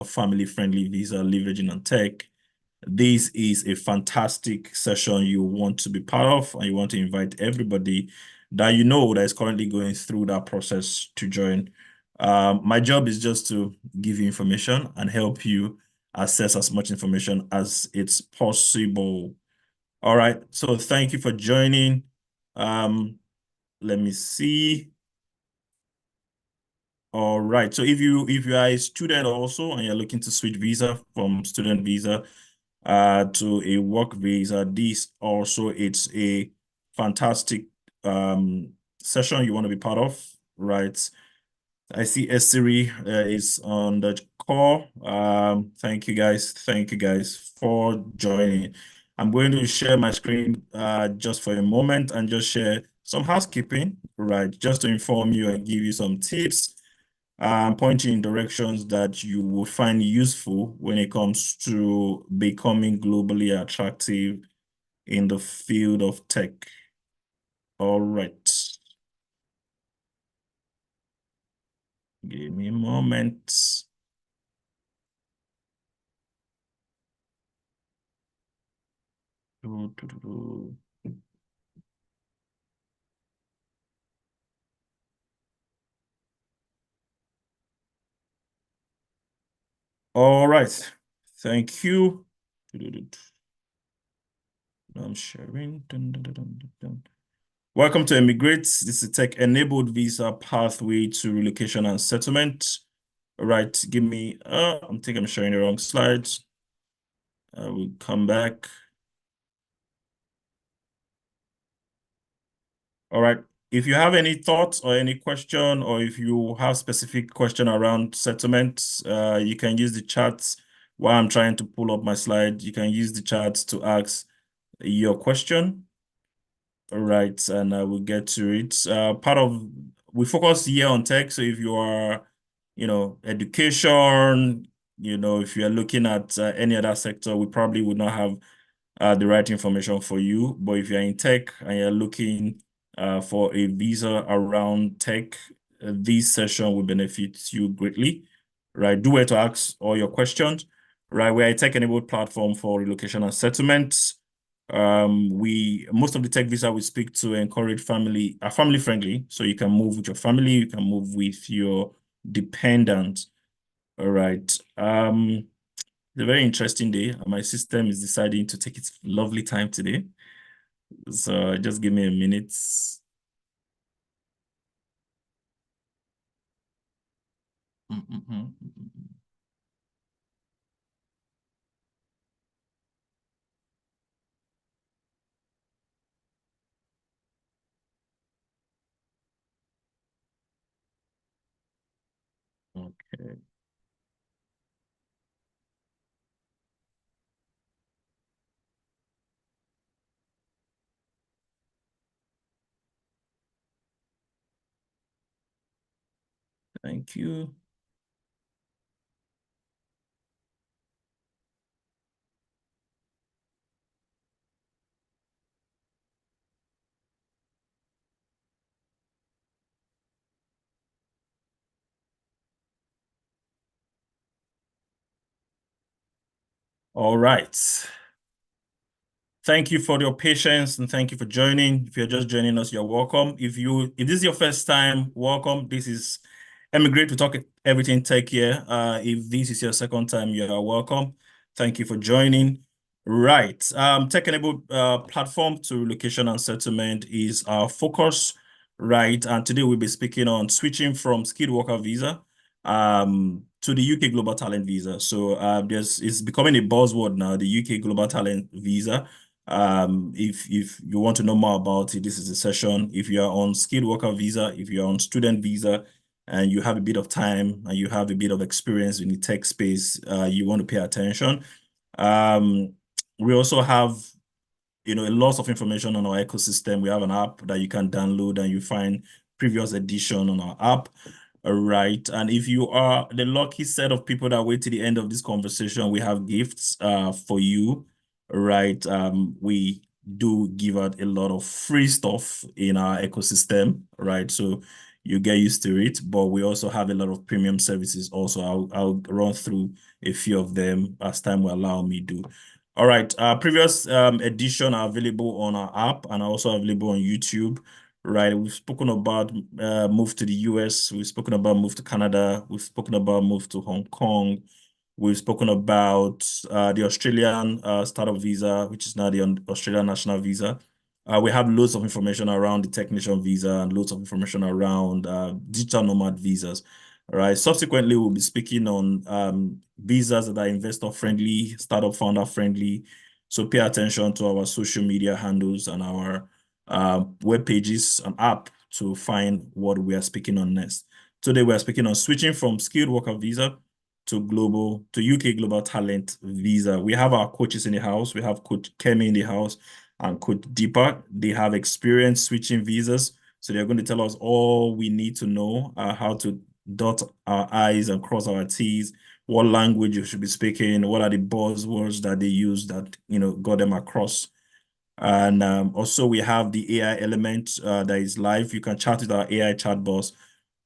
family-friendly visa leveraging on tech. This is a fantastic session you want to be part of, and you want to invite everybody that you know that is currently going through that process to join. My job is just to give you information and help you access as much information as it's possible. All right, so thank you for joining. Let me see. All right. So if you are a student also and you're looking to switch visa from student visa to a work visa, this also it's a fantastic session you want to be part of, right? I see Esiri is on the call. Thank you guys. Thank you guys for joining. I'm going to share my screen just for a moment and just share some housekeeping, right? Just to inform you and give you some tips, pointing in directions that you will find useful when it comes to becoming globally attractive in the field of tech. All right. Give me a moment. Do, do, do, do. All right. Thank you. I'm sharing. Dun, dun, dun, dun, dun. Welcome to eMigr8. This is a tech-enabled visa pathway to relocation and settlement. All right, give me, I think I'm sharing the wrong slides. I will come back. All right. If you have any thoughts or any question, or if you have specific question around settlements, you can use the chat while I'm trying to pull up my slide. You can use the chat to ask your question. All right, and I will get to it. We focus here on tech. So if you are, education, if you are looking at any other sector, we probably would not have the right information for you. But if you're in tech and you're looking for a visa around tech, this session will benefit you greatly, right? Do where to ask all your questions, right? We're a tech-enabled platform for relocation and settlements. Most of the tech visa we speak to encourage family friendly, so you can move with your family, you can move with your dependent. All right. It's a very interesting day. My system is deciding to take its lovely time today. So just give me a minute. Okay. Thank you. All right. Thank you for your patience and thank you for joining. If you're just joining us, you're welcome. If this is your first time, welcome. This is eMigr8 to talk everything tech here. If this is your second time, you are welcome. Thank you for joining. Right. Tech-enabled platform to relocation and settlement is our focus, right? And today we'll be speaking on switching from skilled worker visa to the UK Global Talent Visa. So it's becoming a buzzword now, the UK Global Talent Visa. If you want to know more about it, this is a session. If you are on skilled worker visa, if you're on student visa, and you have a bit of time and you have a bit of experience in the tech space, you want to pay attention. We also have, a lot of information on our ecosystem. We have an app that you can download and you find previous edition on our app. All right. And if you are the lucky set of people that wait to the end of this conversation, we have gifts for you. Right. We do give out a lot of free stuff in our ecosystem, right? So you get used to it. But we also have a lot of premium services also. I'll run through a few of them as time will allow me to. All right. Previous edition are available on our app and also available on YouTube. Right. We've spoken about move to the US. We've spoken about move to Canada. We've spoken about move to Hong Kong. We've spoken about the Australian startup visa, which is now the Australian national visa. We have loads of information around the technician visa and loads of information around digital nomad visas. All right. Subsequently, we'll be speaking on visas that are investor friendly, startup founder friendly. So pay attention to our social media handles and our web pages and app to find what we are speaking on next. Today, we are speaking on switching from skilled worker visa to UK Global Talent Visa. We have our coaches in the house. We have Coach Kemi in the house and Coach Deepak. They have experience switching visas. So they're going to tell us all we need to know, how to dot our I's and cross our T's, what language you should be speaking, what are the buzzwords that they use that, got them across. And also we have the AI element that is live. You can chat with our AI chatbots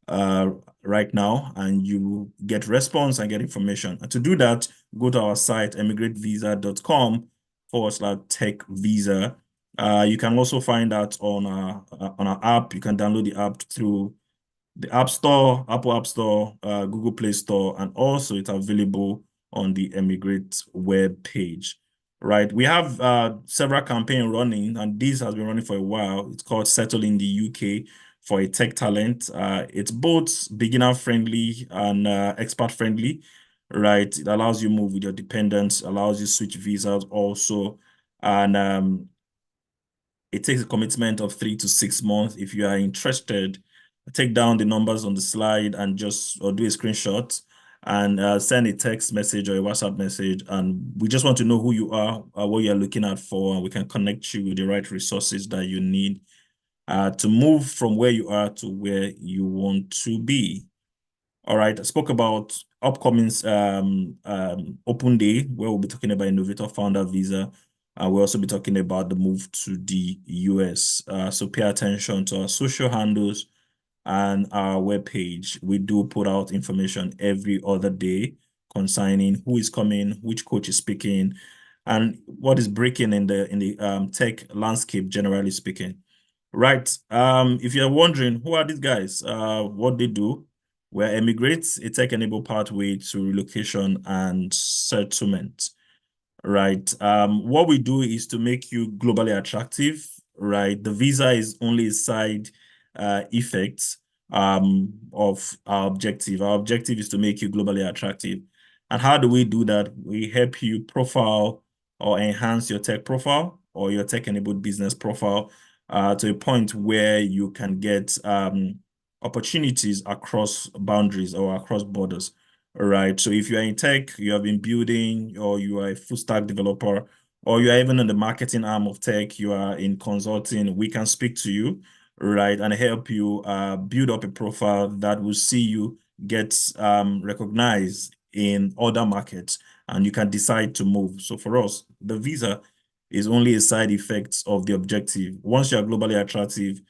uh, right now and you get response and get information. And to do that, go to our site, emigratvisa.com/tech visa. You can also find that on our app. You can download the app through the App Store, Apple App Store, Google Play Store, and also it's available on the eMigr8 web page. Right, we have several campaigns running, and this has been running for a while. It's called Settle in the UK for a tech talent. It's both beginner friendly and expert friendly. Right, it allows you move with your dependents, allows you switch visas also, and it takes a commitment of 3 to 6 months. If you are interested, take down the numbers on the slide and just or do a screenshot and send a text message or a WhatsApp message. And we just want to know who you are, what you're looking at for, and we can connect you with the right resources that you need to move from where you are to where you want to be. All right, I spoke about upcoming open day where we'll be talking about innovator founder visa. We'll also be talking about the move to the US. So pay attention to our social handles and our webpage. We do put out information every other day concerning who is coming, which coach is speaking, and what is breaking in the tech landscape, generally speaking. Right. If you're wondering who are these guys, what they do, we're eMigr8, a tech-enabled pathway to relocation and settlement. Right. What we do is to make you globally attractive, right? The visa is only a side effect of our objective. Our objective is to make you globally attractive. And how do we do that? We help you profile or enhance your tech profile or your tech-enabled business profile to a point where you can get opportunities across boundaries or across borders. All right. So if you are in tech, you have been building, or you are a full stack developer, or you are even in the marketing arm of tech, you are in consulting, we can speak to you, right, and help you build up a profile that will see you get recognized in other markets, and you can decide to move. So for us, the visa is only a side effect of the objective. Once you are globally attractive,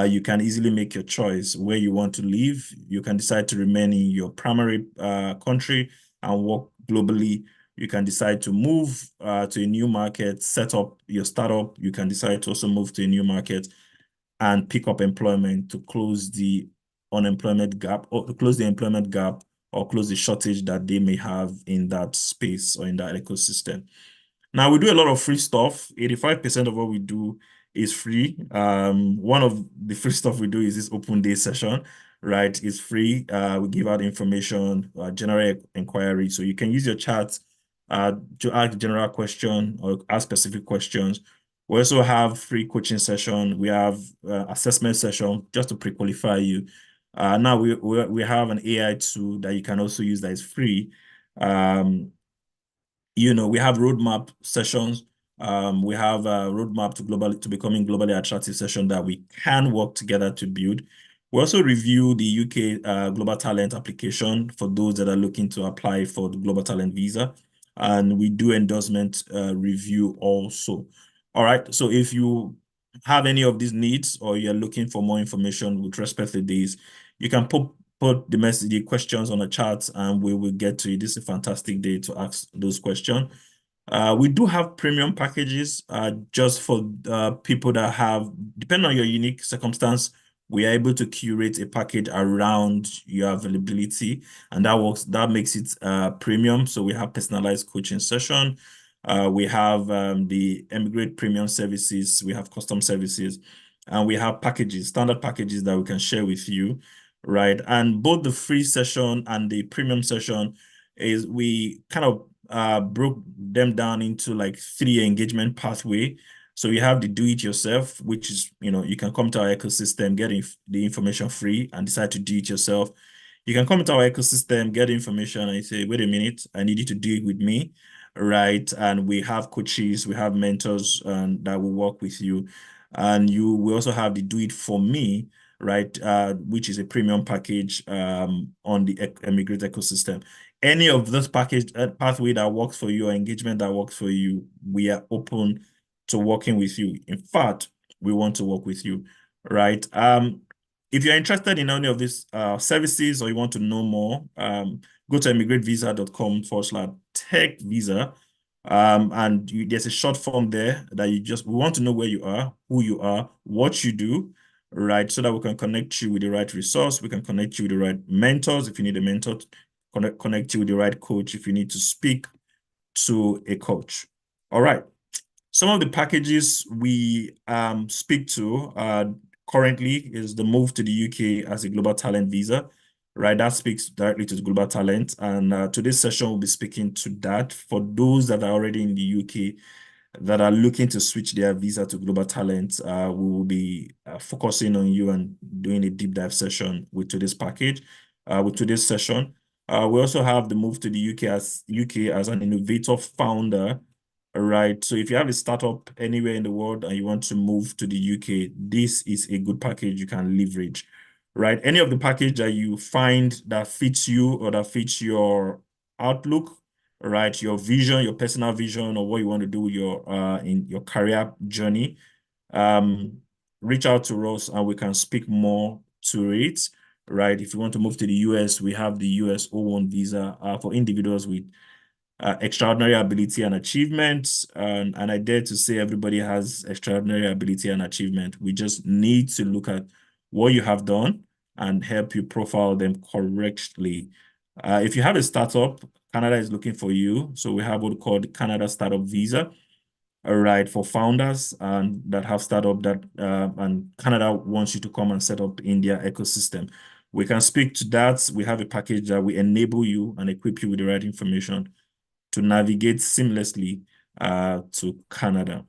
you can easily make your choice where you want to live. You can decide to remain in your primary country and work globally. You can decide to move to a new market, set up your startup. You can decide to also move to a new market and pick up employment to close the unemployment gap or to close the employment gap or close the shortage that they may have in that space or in that ecosystem. Now, we do a lot of free stuff. 85% of what we do is free. One of the free stuff we do is this open day session, right? It's free. We give out information, generate inquiry. So you can use your chat to ask general question or ask specific questions. We also have free coaching session. We have assessment session just to pre-qualify you. Now we have an AI tool that you can also use that is free. We have roadmap sessions. We have a roadmap to becoming globally attractive session that we can work together to build. We also review the UK Global Talent application for those that are looking to apply for the Global Talent visa. And we do endorsement review also. All right. So if you have any of these needs, or you're looking for more information with respect to these, you can put the questions on the chat, and we will get to it. This is a fantastic day to ask those questions. We do have premium packages just for people that have, depending on your unique circumstance, we are able to curate a package around your availability, and that makes it premium. So we have personalized coaching session. We have the eMigr8 premium services, we have custom services, and we have packages, standard packages that we can share with you, right? And both the free session and the premium session is we kind of broke them down into like 3 engagement pathway. So you have the do it yourself, which is, you can come to our ecosystem, get the information free and decide to do it yourself. You can come to our ecosystem, get information, and you say, wait a minute, I need you to do it with me, right? And we have coaches, we have mentors that will work with you. And we also have the do it for me, right? Which is a premium package on the eMigr8 ecosystem. Any of this pathway that works for you or engagement that works for you, we are open to working with you. In fact, we want to work with you, right? If you're interested in any of these services, or you want to know more, go to emigratvisa.com/tech visa. And there's a short form there that we want to know where you are, who you are, what you do, right? So that we can connect you with the right resource. We can connect you with the right mentors if you need a mentor, connect you with the right coach if you need to speak to a coach. All right. Some of the packages we speak to currently is the move to the UK as a global talent visa, right? That speaks directly to the global talent. And today's session will be speaking to that for those that are already in the UK that are looking to switch their visa to global talent. We will be focusing on you and doing a deep dive session with today's package, with today's session. We also have the move to the UK as an innovator founder, right? So if you have a startup anywhere in the world and you want to move to the UK, this is a good package you can leverage, right? Any of the package that you find that fits you or that fits your outlook, right, your vision, your personal vision, or what you want to do with in your career journey, reach out to us and we can speak more to it, right? If you want to move to the US, we have the US O1 visa for individuals with extraordinary ability and achievement. And I dare to say everybody has extraordinary ability and achievement. We just need to look at what you have done and help you profile them correctly. If you have a startup, Canada is looking for you. So we have what we call the Canada Startup Visa, all right, for founders and that have startup and Canada wants you to come and set up in their ecosystem. We can speak to that. We have a package that we enable you and equip you with the right information to navigate seamlessly to Canada.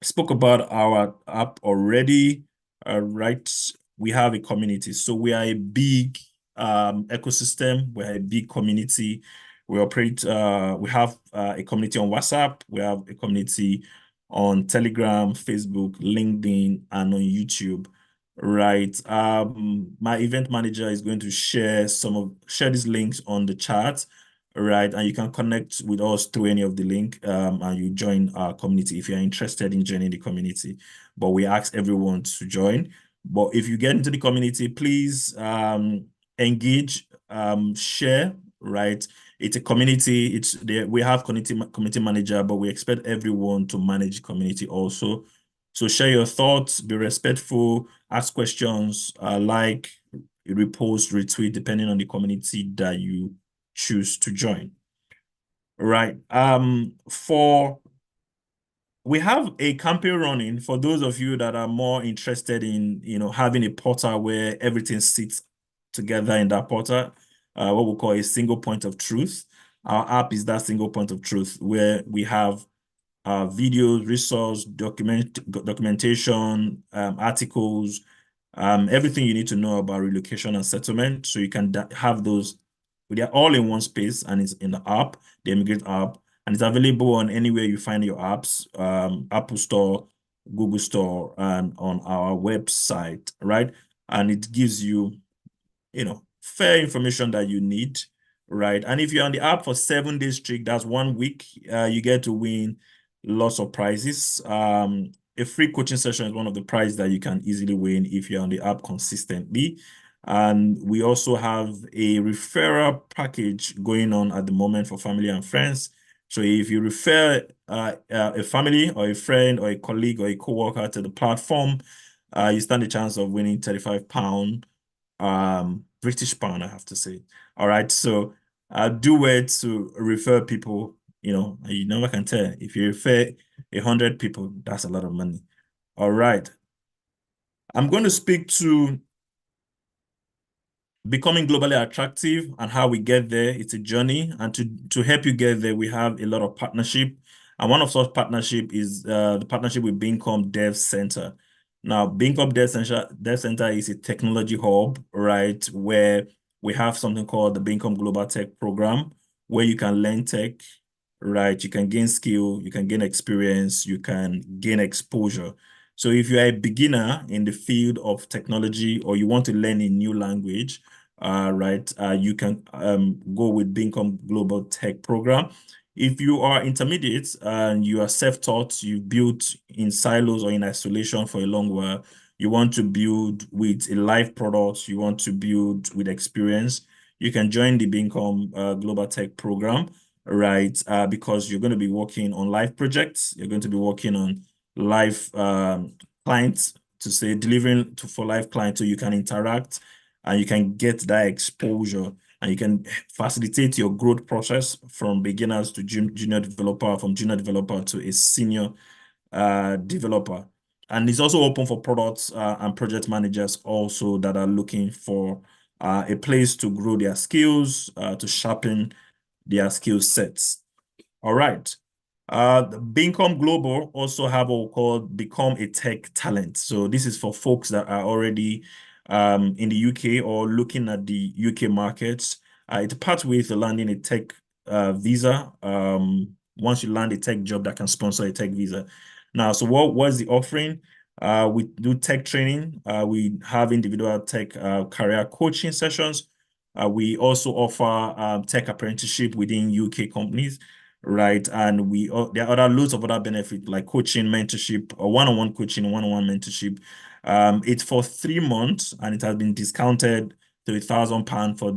Spoke about our app already, right? We have a community. So we are a big ecosystem. We're a big community. We have a community on WhatsApp. We have a community on Telegram, Facebook, LinkedIn, and on YouTube, right? My event manager is going to share these links on the chat, right? And you can connect with us through any of the link and you join our community if you're interested in joining the community. But we ask everyone to join. But if you get into the community, please engage, share, right? It's a community. We have community manager, but we expect everyone to manage community also. So share your thoughts, be respectful, ask questions, like, repost, retweet, depending on the community that you choose to join. Right. We have a campaign running for those of you that are more interested in, having a portal where everything sits together in that portal, what we call a single point of truth. Our app is that single point of truth where we have videos, resource, documentation, articles, everything you need to know about relocation and settlement. So you can have those. They're all in one space, and it's in the app, the eMigr8 app, and it's available on anywhere you find your apps, Apple Store, Google Store, and on our website, right? And it gives you, fair information that you need, right? And if you're on the app for 7 days straight, that's 1 week, you get to win lots of prizes. a free coaching session is one of the prizes that you can easily win if you're on the app consistently. And we also have a referral package going on at the moment for family and friends. So if you refer a family or a friend or a colleague or a coworker to the platform, you stand a chance of winning £35, British pound, I have to say. All right, so do it to refer people. You never can tell. If you refer 100 people, that's a lot of money. All right, I'm going to speak to becoming globally attractive and how we get there. It's a journey, and to help you get there, we have a lot of partnership. And one of such partnership is the partnership with Bincom Dev Center. Now, Bincom Dev Center is a technology hub, right, where we have something called the Bincom Global Tech Program, where you can learn tech, right? You can gain skill, you can gain experience, you can gain exposure. So if you're a beginner in the field of technology or you want to learn a new language, right, you can go with Bincom Global Tech Program. If you are intermediate and you are self-taught, you built in silos or in isolation for a long while, you want to build with a live product, you want to build with experience, you can join the Bincom Global Tech Program, right? Because you're going to be working on live projects, you're going to be working on live clients, to say delivering for live clients, so you can interact and you can get that exposure and you can facilitate your growth process from beginners to junior developer, from junior developer to a senior developer. And it's also open for products and project managers also that are looking for a place to grow their skills, to sharpen their skill sets. All right. The Bincom Global also have what we call Become a Tech Talent. So this is for folks that are already in the UK or looking at the UK markets. It's part with landing a tech visa. Once you land a tech job that can sponsor a tech visa. Now, so what was the offering? We do tech training. We have individual tech career coaching sessions. We also offer tech apprenticeship within UK companies, right? And there are loads of other benefits like coaching, mentorship, or one-on-one coaching, one-on-one mentorship. It's for 3 months, and it has been discounted to £1,000 for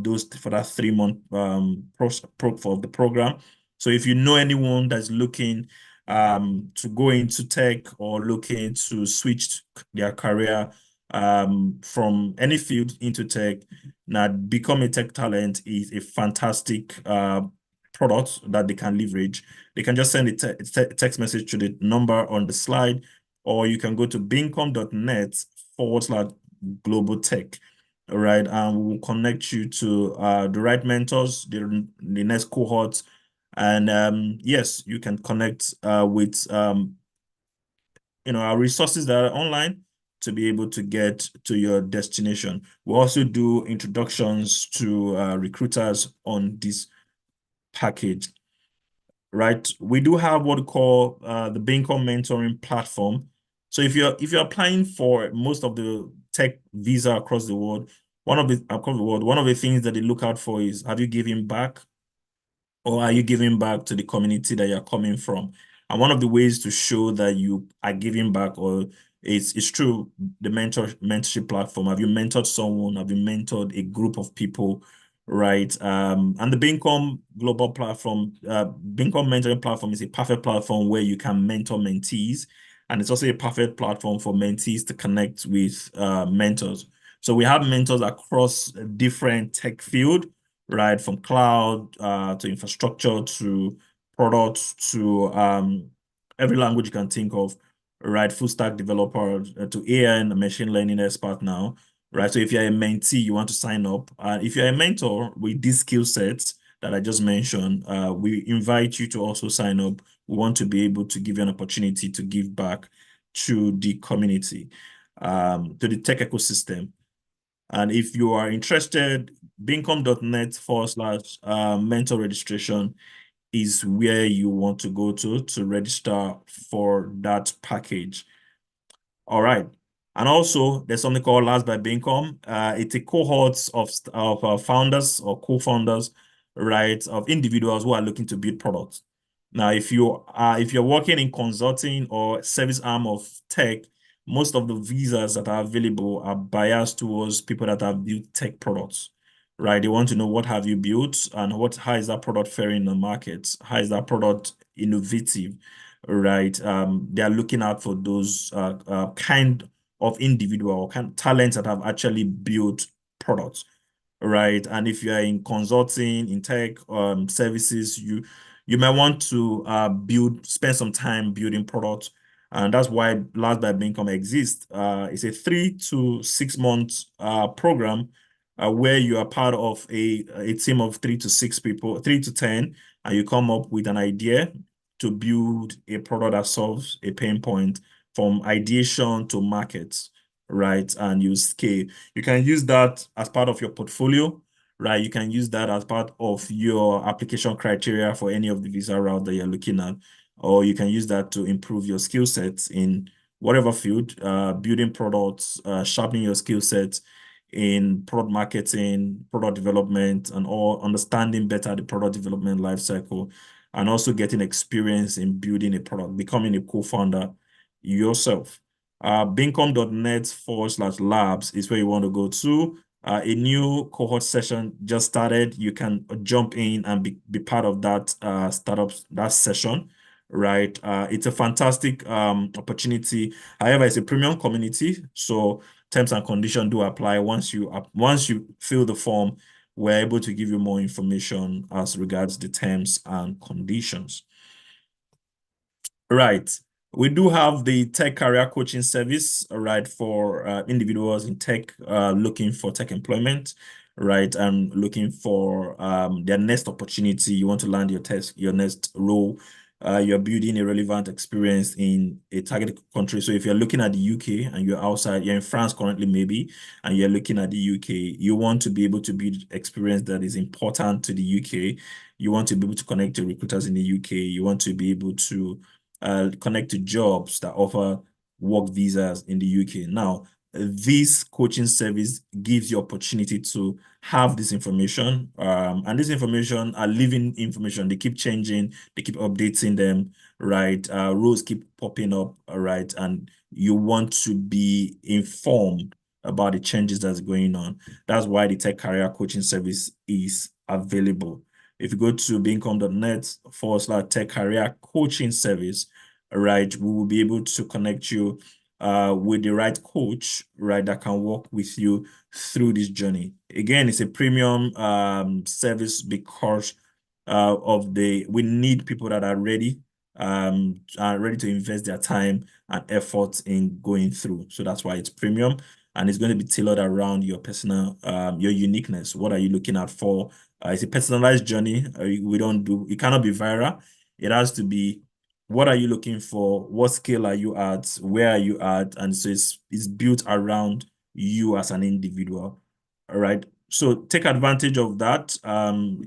that 3 month for the program. So if you know anyone that's looking to go into tech or looking to switch their career from any field into tech, now Become a Tech Talent is a fantastic product that they can leverage. They can just send a text message to the number on the slide, or you can go to bincom.net/global tech. All right, and we'll connect you to the right mentors, the next cohort. And yes, you can connect with our resources that are online to be able to get to your destination. We also do introductions to recruiters on this package, right? We do have what we call the Bincom mentoring platform. So if you're applying for most of the tech visa across the world, one of the things that they look out for is, have you given back, or are you giving back to the community that you're coming from? And one of the ways to show that you are giving back, or it's through the mentorship platform. Have you mentored someone? Have you mentored a group of people? Right. And the Bincom global platform, Bincom mentoring platform is a perfect platform where you can mentor mentees. And it's also a perfect platform for mentees to connect with mentors. So we have mentors across different tech field, right? From cloud to infrastructure to products to every language you can think of, right? Full stack developer to AI and machine learning expert now, right? So if you're a mentee, you want to sign up. If you're a mentor with these skill sets that I just mentioned, we invite you to also sign up. We want to be able to give you an opportunity to give back to the community, to the tech ecosystem. And if you are interested, bincom.net/mentor registration is where you want to go to register for that package. All right. And also, there's something called Last by Bincom. It's a cohort of founders or co-founders, right, of individuals who are looking to build products. Now, if you're working in consulting or service arm of tech, most of the visas that are available are biased towards people that have built tech products, right? They want to know what have you built and how is that product faring in the market? How is that product innovative, right? They are looking out for those kind of individual or kind of talents that have actually built products, right? And if you are in consulting, in tech services, you might want to spend some time building products. And that's why Last by Income exists. It's a 3 to 6 month program where you are part of a team of 3 to 6 people, 3 to 10, and you come up with an idea to build a product that solves a pain point from ideation to market, right? And you scale. You can use that as part of your portfolio, right? You can use that as part of your application criteria for any of the visa route that you're looking at, or you can use that to improve your skill sets in whatever field, building products, sharpening your skill sets in product marketing, product development, and all understanding better the product development life cycle, and also getting experience in building a product, becoming a co-founder yourself. Bincom.net/labs is where you want to go to. A new cohort session just started. You can jump in and be part of that that session, right? It's a fantastic opportunity. However, it's a premium community, so terms and conditions do apply. Once you fill the form, we're able to give you more information as regards the terms and conditions. Right. We do have the tech career coaching service, right, for individuals in tech looking for tech employment, right, and looking for their next opportunity. You want to land your next role. You're building a relevant experience in a targeted country. So if you're looking at the UK and you're outside, you're in France currently maybe, and you're looking at the UK, you want to be able to build experience that is important to the UK. You want to be able to connect to recruiters in the UK. You want to be able to connect to jobs that offer work visas in the UK. Now, this coaching service gives you opportunity to have this information. And this information are living information. They keep changing, they keep updating them, right? Rules keep popping up, right? And you want to be informed about the changes that's going on. That's why the Tech Career Coaching Service is available. If you go to bincom.net/tech career coaching service, right, we will be able to connect you with the right coach, right, that can work with you through this journey. Again, it's a premium service because we need people that are ready to invest their time and effort in going through. So that's why it's premium, and it's going to be tailored around your personal, your uniqueness. What are you looking at for? It's a personalized journey. It cannot be viral. It has to be, what are you looking for? What scale are you at? Where are you at? And so it's built around you as an individual. All right. So take advantage of that.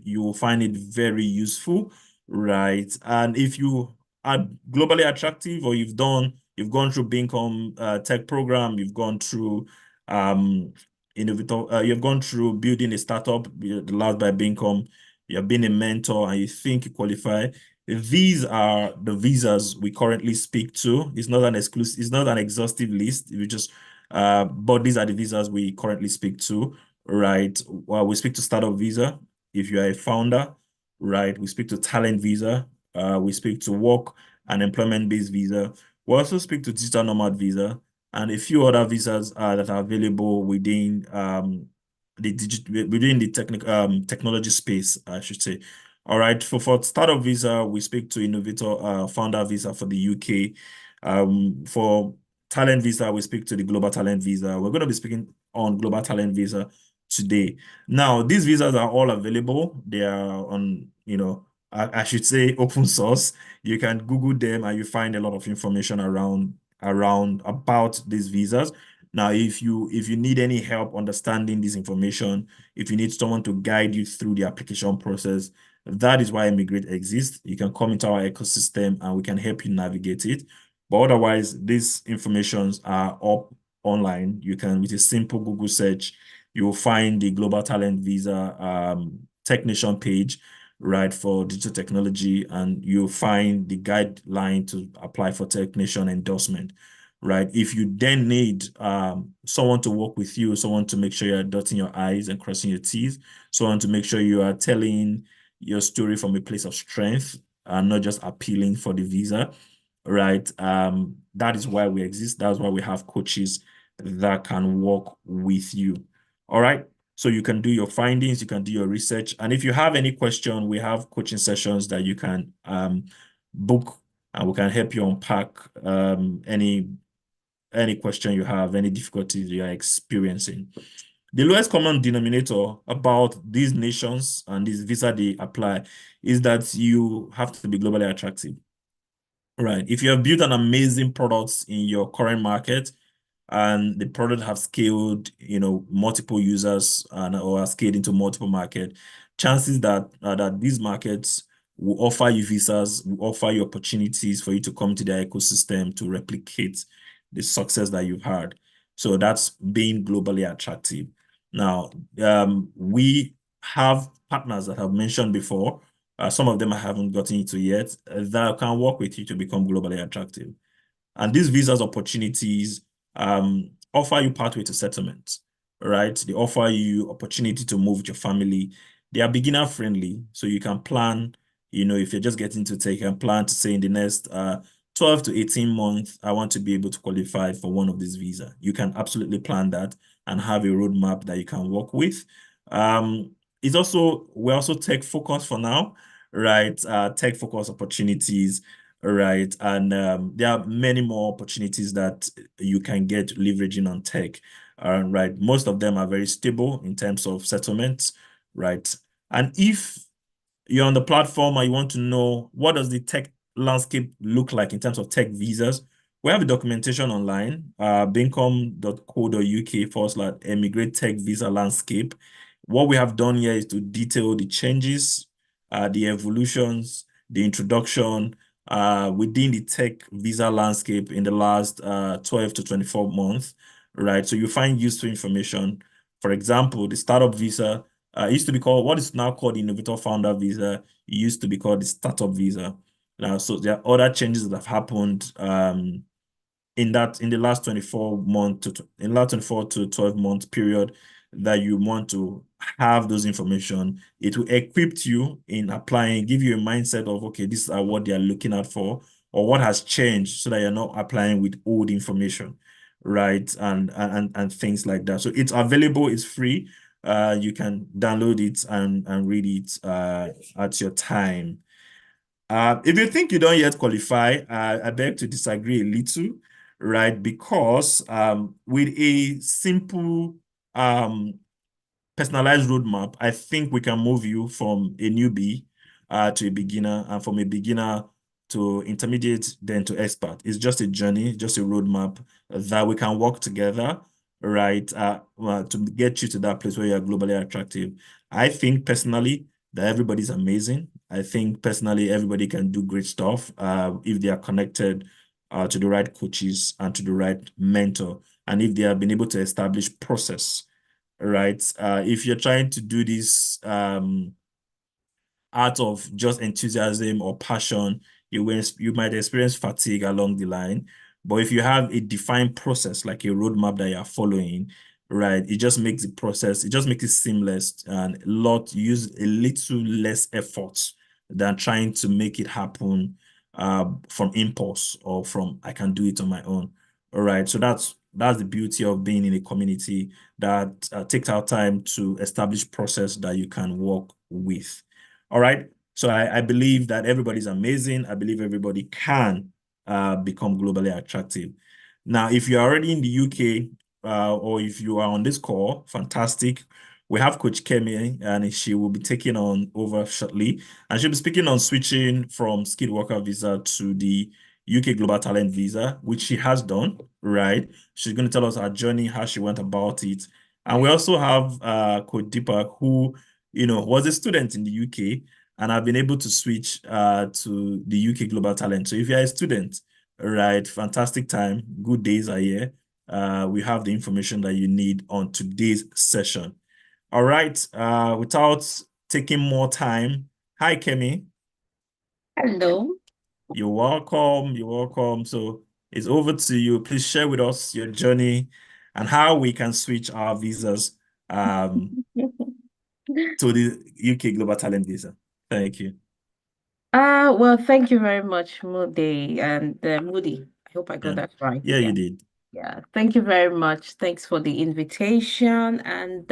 You will find it very useful, right? And if you are globally attractive, or you've gone through Bincom tech program, you've gone through innovator, you've gone through building a startup, the Last by Bincom, you've been a mentor and you think you qualify. These are the visas we currently speak to. It's not an exhaustive list. But these are the visas we currently speak to, right? Well, we speak to startup visa if you are a founder, right? We speak to talent visa. We speak to work and employment-based visa. We also speak to digital nomad visa and a few other visas that are available within the technology space, I should say. All right, for startup visa, we speak to innovator founder visa for the UK. For talent visa, we speak to the global talent visa. We're going to be speaking on global talent visa today. Now, these visas are all available. They are on, I should say open source. You can Google them and you find a lot of information around about these visas. Now, if you need any help understanding this information, if you need someone to guide you through the application process, that is why eMigr8 exists. You can come into our ecosystem and we can help you navigate it. But otherwise, these informations are up online. You can, with a simple Google search, you will find the Global Talent Visa Technician page, right, for digital technology, and you find the guideline to apply for technician endorsement, right? If you then need someone to work with you, someone to make sure you're dotting your I's and crossing your T's, someone to make sure you are telling your story from a place of strength and not just appealing for the visa, right? That is why we exist. That's why we have coaches that can work with you. All right. So you can do your findings, you can do your research. And if you have any question, we have coaching sessions that you can book, and we can help you unpack any question you have, any difficulties you are experiencing. The lowest common denominator about these nations and this visa they apply is that you have to be globally attractive. Right. If you have built an amazing product in your current market and the product have scaled, multiple users and or are scaled into multiple market, chances that these markets will offer you visas, will offer you opportunities for you to come to their ecosystem to replicate the success that you've had. So that's being globally attractive. Now, we have partners that I've mentioned before. Some of them I haven't gotten into yet, that can work with you to become globally attractive. And these visas opportunities offer you pathway to settlement, right? They offer you opportunity to move with your family. They are beginner friendly, so you can plan, if you're just getting to take and plan to say in the next 12 to 18 months, I want to be able to qualify for one of these visa. You can absolutely plan that and have a roadmap that you can work with. We're also tech focused for now, right? Tech focused opportunities, right? And there are many more opportunities that you can get leveraging on tech, right? Most of them are very stable in terms of settlements, right? And if you're on the platform and you want to know what does the tech landscape look like in terms of tech visas, we have a documentation online, bincom.co.uk/emigrate tech visa landscape. What we have done here is to detail the changes, the evolutions, the introduction within the tech visa landscape in the last 12 to 24 months, right? So you find useful information. For example, the startup visa it used to be called what is now called the Innovator Founder Visa. It used to be called the Startup Visa. Now, so there are other changes that have happened in the last 24 to 12 month period that you want to have those information. It will equip you in applying, give you a mindset of, okay, these are what they are looking out for, or what has changed so that you're not applying with old information, right? And things like that. So it's available, it's free. You can download it and read it at your time. If you think you don't yet qualify, I beg to disagree a little, right? Because with a simple personalized roadmap, I think we can move you from a newbie to a beginner, and from a beginner to intermediate, then to expert. It's just a journey, just a roadmap that we can work together, right? To get you to that place where you're globally attractive. I think personally that everybody's amazing. I think personally everybody can do great stuff if they are connected to the right coaches and to the right mentor, and if they have been able to establish process, right? If you're trying to do this out of just enthusiasm or passion, you might experience fatigue along the line. But if you have a defined process, like a roadmap that you're following, right, it just makes the process, it just makes it seamless and use a little less effort than trying to make it happen from impulse or from I can do it on my own. All right. So that's the beauty of being in a community that takes our time to establish process that you can work with. All right. So I believe that everybody's amazing. I believe everybody can become globally attractive. Now, if you're already in the UK or if you are on this call, fantastic. We have Coach Kemi and she will be taking on over shortly. And she'll be speaking on switching from skilled worker visa to the UK Global Talent Visa, which she has done, right? She's going to tell us her journey, how she went about it. And we also have Coach Deepak, who was a student in the UK and I've been able to switch to the UK Global Talent. So if you're a student, right, fantastic time, good days are here. We have the information that you need on today's session. All right, without taking more time, Hi, Kemi. Hello. You're welcome. You're welcome. So it's over to you. Please share with us your journey and how we can switch our visas um, to the UK Global Talent Visa. Thank you. Well, thank you very much, Moody and Moody. I hope I got Yeah. that right. Yeah, you Yeah. did. Yeah. Thank you very much. Thanks for the invitation. And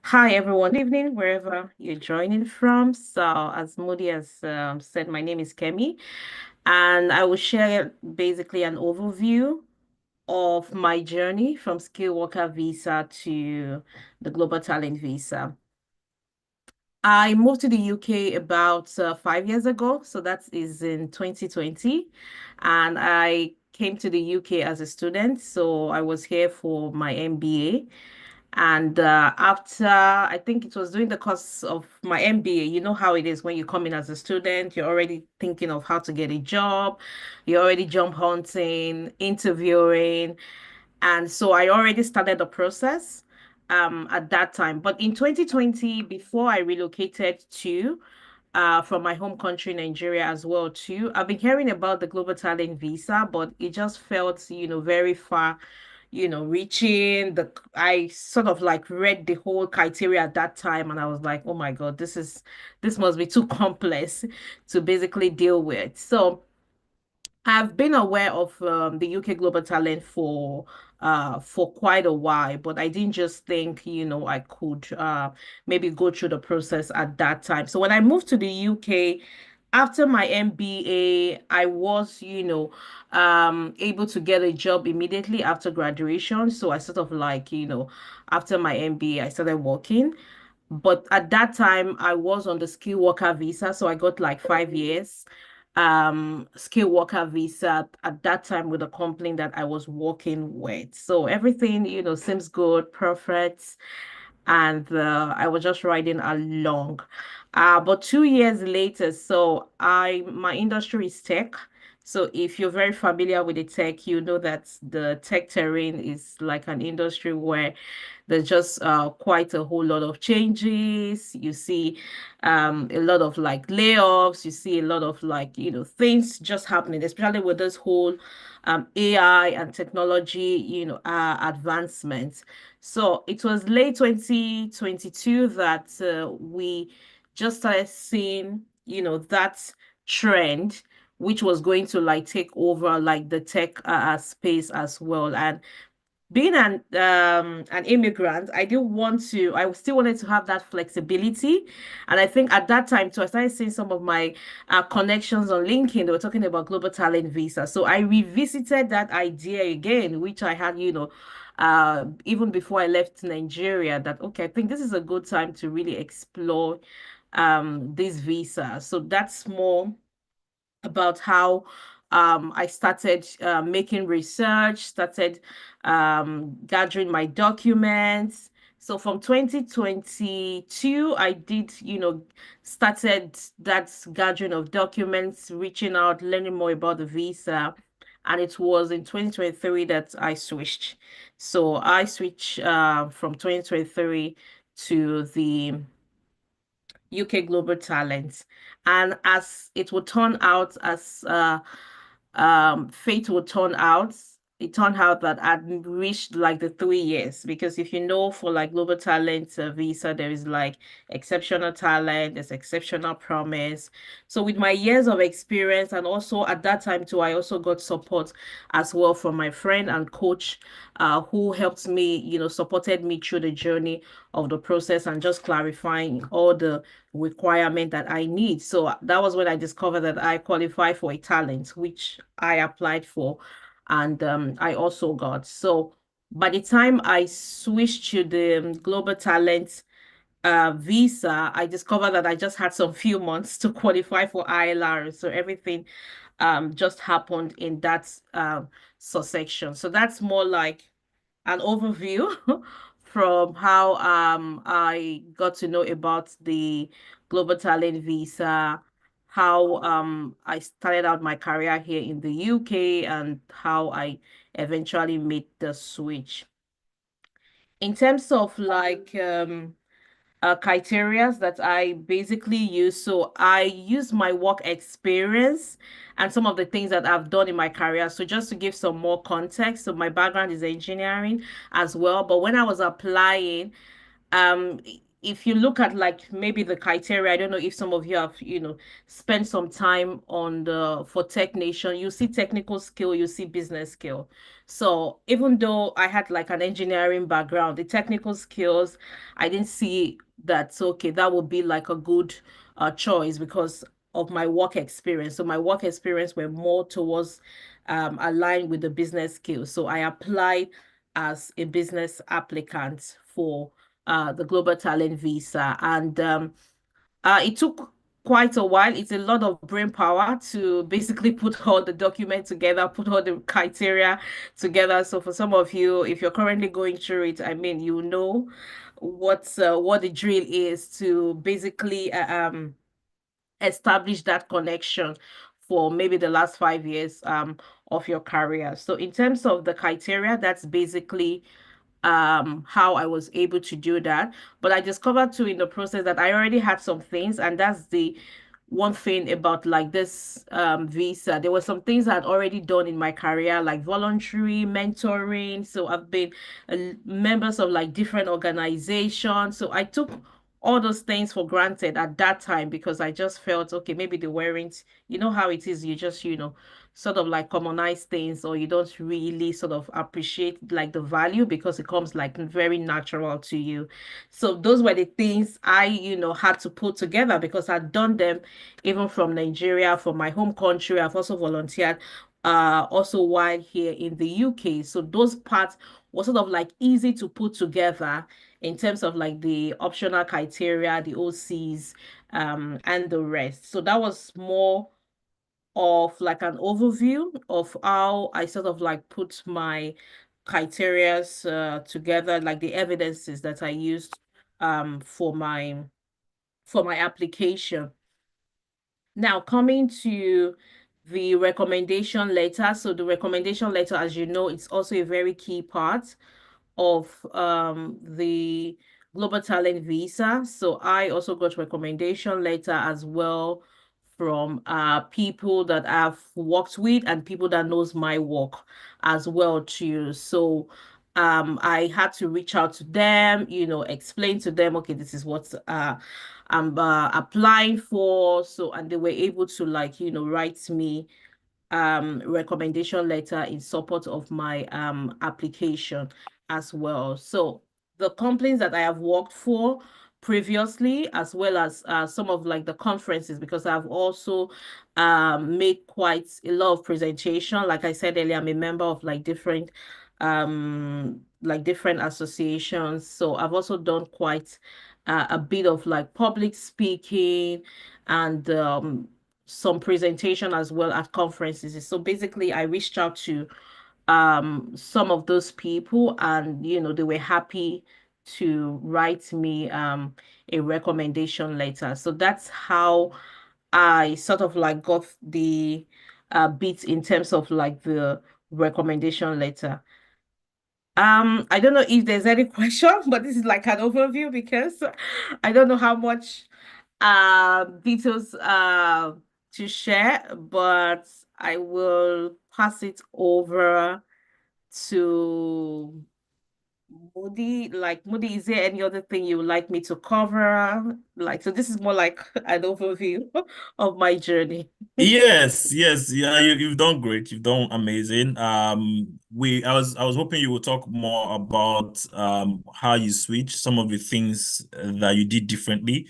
hi, everyone. Good evening, wherever you're joining from. So, as Moody has said, my name is Kemi, and I will share basically an overview of my journey from skilled worker visa to the global talent visa. I moved to the UK about 5 years ago, so that is in 2020. And I came to the UK as a student, so I was here for my MBA. And after, I think it was during the course of my MBA, you know how it is when you come in as a student, you're already thinking of how to get a job, you're already job hunting, interviewing. And so I already started the process at that time. But in 2020, before I relocated to from my home country, Nigeria, as well too, I've been hearing about the Global Talent Visa, but it just felt, very far, reaching the I sort of like read the whole criteria at that time and I was like, oh my God, this must be too complex to basically deal with. So I've been aware of the UK Global Talent for quite a while, but I didn't just think, I could maybe go through the process at that time. So when I moved to the UK after my MBA, I was, able to get a job immediately after graduation. So I sort of like, after my MBA, I started working. But at that time, I was on the skilled worker visa, so I got like 5 years skilled worker visa at that time with the company that I was working with. So everything, seems good, perfect, and I was just riding along. But 2 years later, so my industry is tech. So if you're very familiar with the tech, you know that the tech terrain is like an industry where there's just quite a whole lot of changes. You see a lot of like layoffs. You see a lot of like, things just happening, especially with this whole AI and technology, advancements. So it was late 2022 that we just started seeing, that trend, which was going to like take over like the tech space as well. And being an immigrant, I still wanted to have that flexibility. And I think at that time too, I started seeing some of my connections on LinkedIn. They were talking about global talent visa. So I revisited that idea again, which I had, even before I left Nigeria, that okay, I think this is a good time to really explore this visa. So that's more about how I started making research, started gathering my documents. So from 2022, I did, started that gathering of documents, reaching out, learning more about the visa. And it was in 2023 that I switched. So I switched from 2023 to the UK Global Talent. And as it would turn out, as fate would turn out, it turned out that I'd reached like the 3 years. Because if you know, for like Global Talent visa, there is like exceptional talent, there's exceptional promise. So with my years of experience, and also at that time too, I also got support as well from my friend and coach who helped me, supported me through the journey of the process and just clarifying all the requirement that I need. So that was when I discovered that I qualify for a talent, which I applied for and I also got. So by the time I switched to the global talent visa, I discovered that I just had some few months to qualify for ILR. So everything just happened in that succession. So that's more like an overview from how I got to know about the Global Talent Visa, how I started out my career here in the UK, and how I eventually made the switch. In terms of like criteria that I basically use. So I use my work experience and some of the things that I've done in my career. So just to give some more context, so my background is engineering as well. But when I was applying, um, if you look at like maybe the criteria, I don't know if some of you have, spent some time on the for Tech Nation, you see technical skill, you see business skill. So even though I had like an engineering background, the technical skills, I didn't see that okay, that would be like a good choice because of my work experience. So my work experience were more towards aligned with the business skills. So I applied as a business applicant for the Global Talent Visa. And it took quite a while. It's a lot of brain power to basically put all the documents together, put all the criteria together. So for some of you, if you're currently going through it, I mean, you know what the drill is to basically establish that connection for maybe the last 5 years of your career. So in terms of the criteria, that's basically how I was able to do that. But I discovered too in the process that I already had some things, and that's the one thing about like this visa. There were some things I had already done in my career, like voluntary mentoring. So I've been members of like different organizations. So I took all those things for granted at that time because I just felt okay, maybe they weren't, you know how it is, you just, sort of like commonize things or you don't really sort of appreciate like the value because it comes like very natural to you. So those were the things I, had to put together because I'd done them even from Nigeria, from my home country. I've also volunteered also while here in the UK. So those parts were sort of like easy to put together in terms of like the optional criteria, the OCs, and the rest. So that was more of like an overview of how I sort of like put my criterias together, like the evidences that I used for my application. Now coming to the recommendation letter. So the recommendation letter, as you know, it's also a very key part of the Global Talent Visa. So I also got recommendation letter as well from people that I've worked with and people that knows my work as well too. So I had to reach out to them, explain to them, okay, this is what I'm applying for. So and they were able to like, write me recommendation letter in support of my application as well. So the companies that I have worked for previously, as well as some of like the conferences, because I've also made quite a lot of presentation. Like I said earlier, I'm a member of like different associations. So I've also done quite a bit of like public speaking and some presentation as well at conferences. So basically, I reached out to some of those people and they were happy to write me a recommendation letter. So that's how I sort of like got the bit in terms of like the recommendation letter. I don't know if there's any question, but this is like an overview because I don't know how much details to share, but I will pass it over to Moody. Like Moody, is there any other thing you would like me to cover? Like, so this is more like an overview of my journey. Yes, yes, yeah, you've done great. You've done amazing. I was hoping you would talk more about how you switch some of the things that you did differently,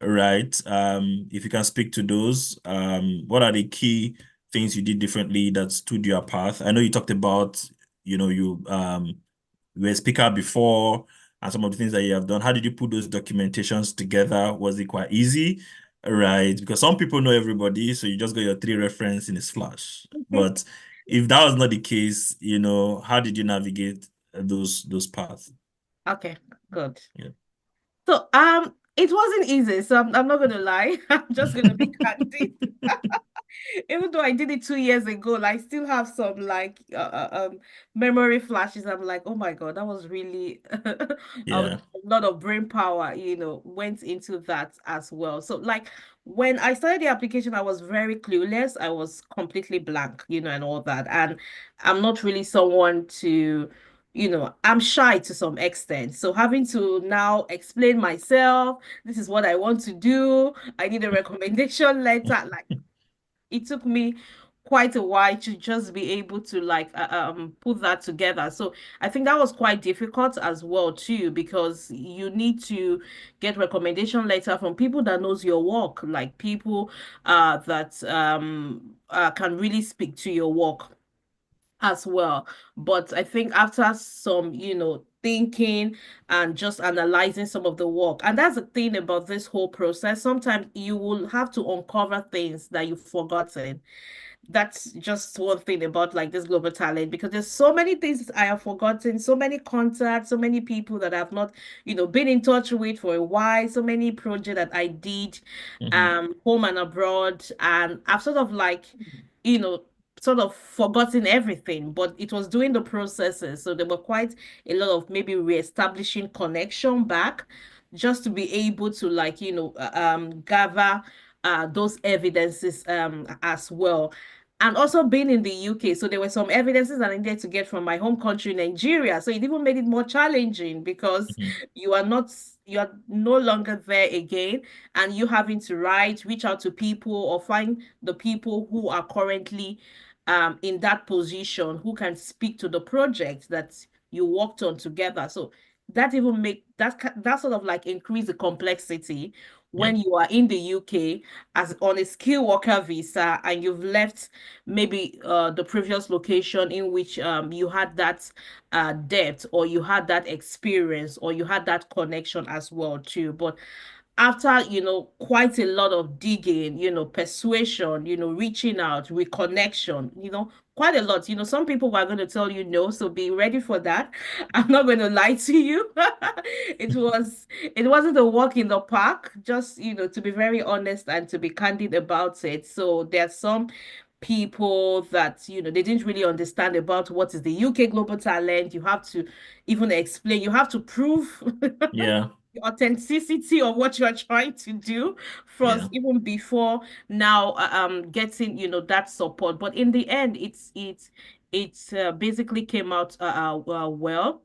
right? If you can speak to those, what are the key things you did differently that stood your path? I know you talked about, you were a speaker before and some of the things that you have done. How did you put those documentations together? Was it quite easy? Right, because some people know everybody, so you just got your three reference in a splash. But if that was not the case, how did you navigate those paths? Okay, good. Yeah. So, it wasn't easy, so I'm not gonna lie. I'm just gonna be candid. Even though I did it 2 years ago, I still have some like memory flashes. I'm like, oh my God, that was really I was Yeah. lot of brain power, went into that as well. So like when I started the application, I was very clueless. I was completely blank, and all that. And I'm not really someone to, I'm shy to some extent. So having to now explain myself, this is what I want to do. I need a recommendation letter. Like it took me quite a while to just be able to like put that together. So I think that was quite difficult as well too, because you need to get recommendation letter from people that knows your work, like people that can really speak to your work as well. But I think after some, thinking and just analyzing some of the work, and that's the thing about this whole process, sometimes you will have to uncover things that you've forgotten. That's just one thing about like this global talent, because there's so many things I have forgotten, so many contacts, so many people that I've not, been in touch with for a while, so many projects that I did Mhm. home and abroad, and I've sort of like, you know, sort of forgotten everything, but it was doing the processes. So there were quite a lot of maybe reestablishing connection back just to be able to like, gather those evidences as well. And also being in the UK, so there were some evidences that I needed to get from my home country, Nigeria. So it even made it more challenging because Mhm. you are no longer there again, and you having to reach out to people or find the people who are currently in that position who can speak to the project that you worked on together. So that even make that sort of like increase the complexity Yeah. when you are in the UK as on a skilled worker visa and you've left maybe the previous location in which you had that depth, or you had that experience, or you had that connection as well too. But after, quite a lot of digging, persuasion, reaching out, reconnection, quite a lot. Some people are going to tell you no, so be ready for that. I'm not going to lie to you. It wasn't a walk in the park, just, to be very honest and to be candid about it. So there's some people that, they didn't really understand about what is the UK Global Talent. You have to even explain, you have to prove Yeah. the authenticity of what you are trying to do Yeah. first, even before now getting that support. But in the end, it's basically came out well.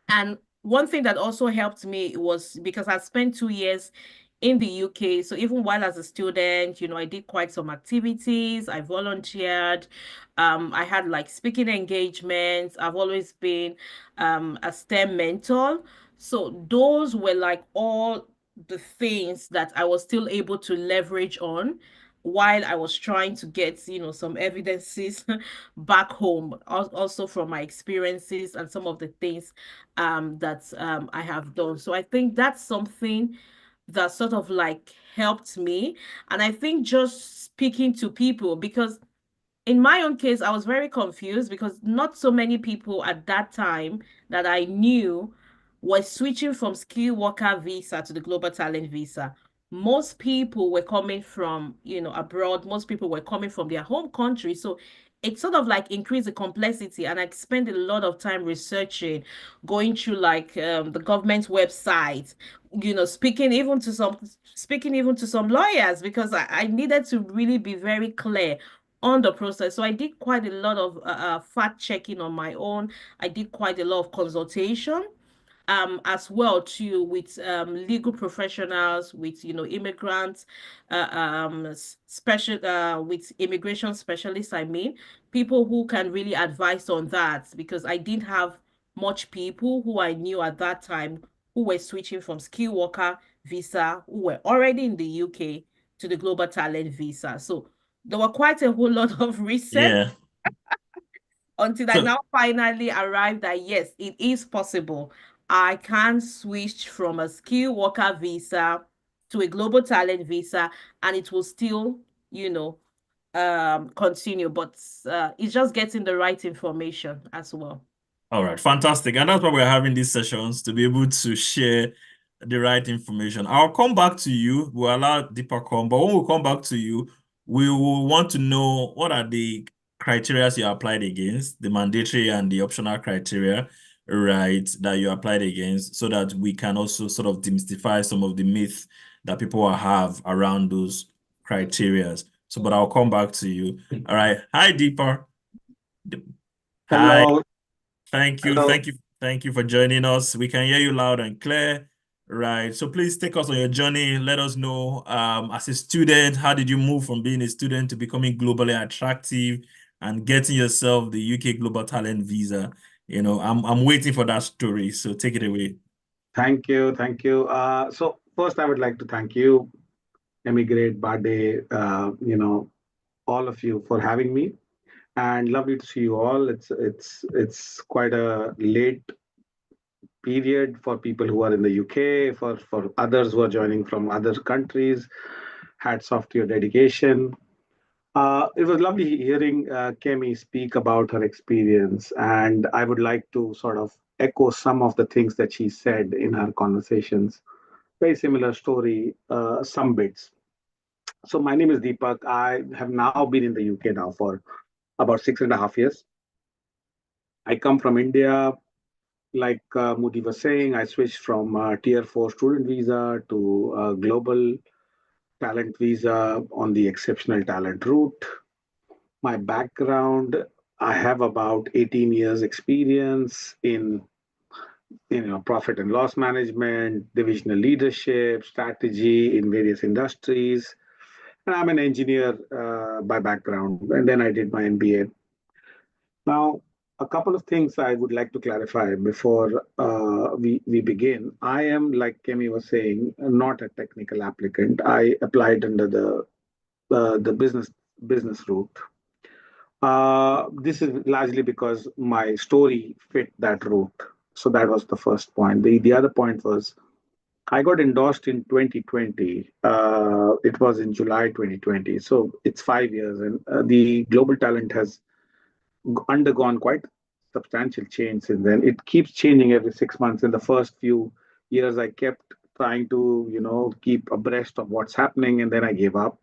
And one thing that also helped me was because I spent 2 years in the UK. So even while as a student, I did quite some activities. I volunteered. I had like speaking engagements. I've always been a STEM mentor. So those were like all the things that I was still able to leverage on while I was trying to get, some evidences back home, also from my experiences and some of the things that I have done. So I think that's something that sort of like helped me. And I think just speaking to people, because in my own case, I was very confused because not so many people at that time that I knew were switching from skilled worker visa to the global talent visa. Most people were coming from, abroad. Most people were coming from their home country. So it sort of like increased the complexity. And I spent a lot of time researching, going through like the government website, speaking even to some lawyers because I needed to really be very clear on the process. So I did quite a lot of fact checking on my own. I did quite a lot of consultation as well too with legal professionals, with immigrants, special with immigration specialists. I mean, people who can really advise on that because I didn't have much people who I knew at that time who were switching from skilled worker visa who were already in the UK to the global talent visa. So there were quite a whole lot of research Yeah. until I So, now finally arrived that yes, it is possible. I can switch from a skilled worker visa to a global talent visa, and it will still, continue. But it's just getting the right information as well. all right, fantastic. And that's why we're having these sessions to be able to share the right information. I'll come back to you. We'll allow deeper come, but when we come back to you, we will want to know what are the criteria you applied against, the mandatory and the optional criteria. right, that you applied against so that we can also sort of demystify some of the myths that people have around those criteria. So, but I'll come back to you. All right. Hi, Deepa. Hi. Hello, Thank you. hello. Thank you for joining us. We can hear you loud and clear. Right. So please take us on your journey. Let us know, as a student, how did you move from being a student to becoming globally attractive and getting yourself the UK Global Talent Visa? I'm waiting for that story. So take it away. Thank you, thank you. So first, I would like to thank you, eMigr8, Bade, all of you for having me, and lovely to see you all. It's quite a late period for people who are in the UK, for others who are joining from other countries. Hats off to your dedication. It was lovely hearing Kemi speak about her experience, and I would like to sort of echo some of the things that she said in her conversations. Very similar story, some bits. So, my name is Deepak. I have now been in the UK now for about 6.5 years. I come from India. Like Moody was saying, I switched from Tier 4 student visa to global talent visa on the exceptional talent route. My background, I have about 18 years experience in profit and loss management, divisional leadership, strategy in various industries. And I'm an engineer by background, and then I did my MBA. Now, a couple of things I would like to clarify before we begin. I am, like Kemi was saying, not a technical applicant. I applied under the business route. This is largely because my story fit that route. So that was the first point. The other point was I got endorsed in 2020. It was in July 2020. So it's 5 years, and the global talent has undergone quite substantial change since then. It keeps changing every 6 months. In the first few years, I kept trying to, keep abreast of what's happening, and then I gave up.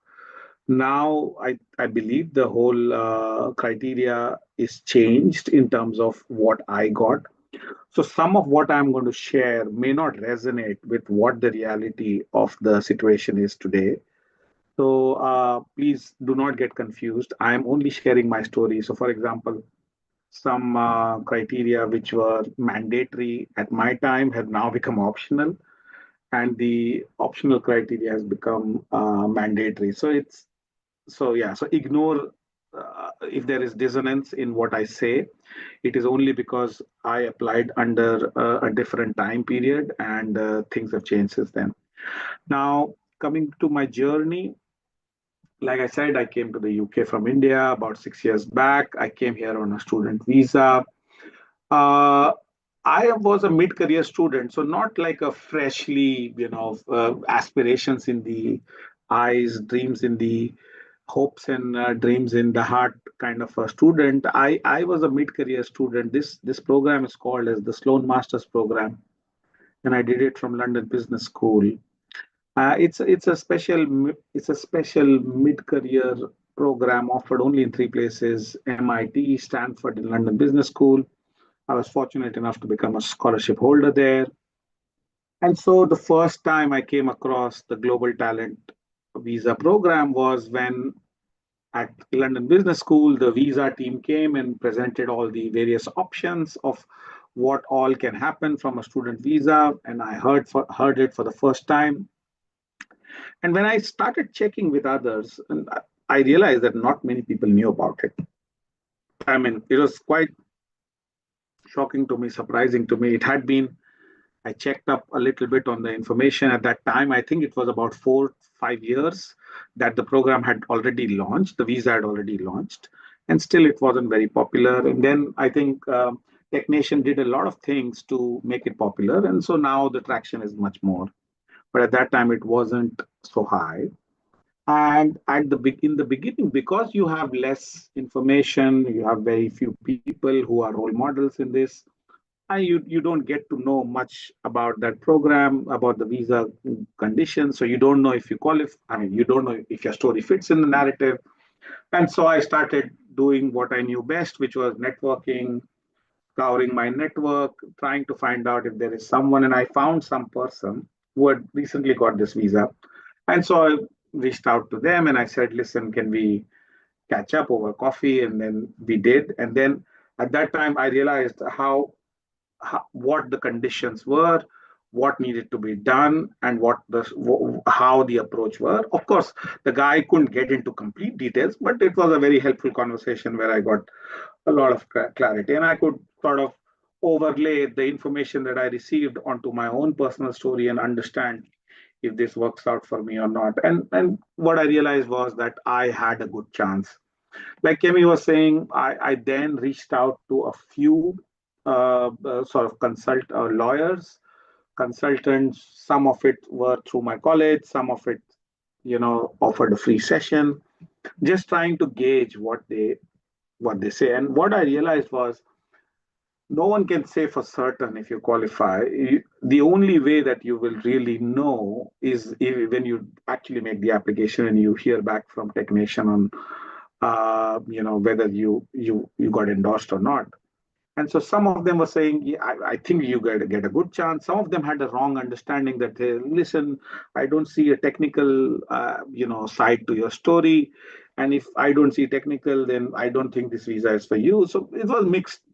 Now, I believe the whole criteria is changed in terms of what I got. So, some of what I'm going to share may not resonate with what the reality of the situation is today. So, please do not get confused. I'm only sharing my story. So, for example, some criteria which were mandatory at my time have now become optional, and the optional criteria has become mandatory. So ignore if there is dissonance in what I say. It is only because I applied under a different time period, and things have changed since then. Now, coming to my journey, like I said, I came to the UK from India about 6 years back. I came here on a student visa. Uh, I was a mid-career student, so not like a freshly, aspirations in the eyes, dreams in the hopes and dreams in the heart kind of a student. I was a mid-career student. This program is called as the Sloan Masters Program, and I did it from London Business School. It's a special mid-career program offered only in three places: MIT, Stanford, and London Business School. I was fortunate enough to become a scholarship holder there. And so the first time I came across the Global Talent Visa program was when at London Business School, the visa team came and presented all the various options of what all can happen from a student visa. And I heard it for the first time. And when I started checking with others, and I realized that not many people knew about it. I mean, it was quite shocking to me, surprising to me. It had been I checked up a little bit on the information at that time. I think it was about 4, 5 years that the program had already launched, the visa had already launched, and still it wasn't very popular. And then I think Technation did a lot of things to make it popular. And so now the traction is much more. But at that time, it wasn't so high. And in the beginning, because you have less information, you have very few people who are role models in this, and you don't get to know much about that program, about the visa conditions. So you don't know if you qualify. I mean, you don't know if your story fits in the narrative. And so I started doing what I knew best, which was networking, scouring my network, trying to find out if there is someone. And I found some person who had recently got this visa. And so I reached out to them and I said, listen, can we catch up over coffee? And then we did. And then at that time, I realized what the conditions were, what needed to be done, and how the approach were. Of course, the guy couldn't get into complete details, but it was a very helpful conversation where I got a lot of clarity, and I could sort of overlay the information that I received onto my own personal story and understand if this works out for me or not. And what I realized was that I had a good chance. Like Kemi was saying, I then reached out to a few sort of lawyers, consultants. Some of it were through my college, some of it, offered a free session, just trying to gauge what they say. And what I realized was no one can say for certain if you qualify. The only way that you will really know is when you actually make the application and you hear back from technician on whether you got endorsed or not. And so some of them were saying, yeah, I think you get a good chance. Some of them had a wrong understanding that, hey, listen, I don't see a technical, side to your story. And if I don't see technical, then I don't think this visa is for you. So it was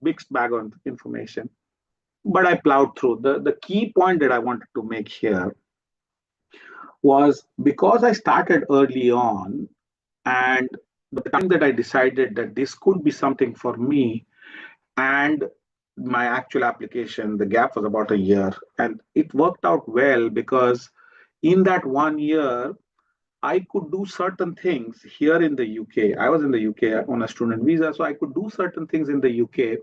mixed bag of information. But I plowed through. The key point that I wanted to make here was because I started early on, and the time that I decided that this could be something for me, and my actual application, the gap was about a year. And it worked out well because in that 1 year, I could do certain things here in the UK. I was in the UK on a student visa, so I could do certain things in the UK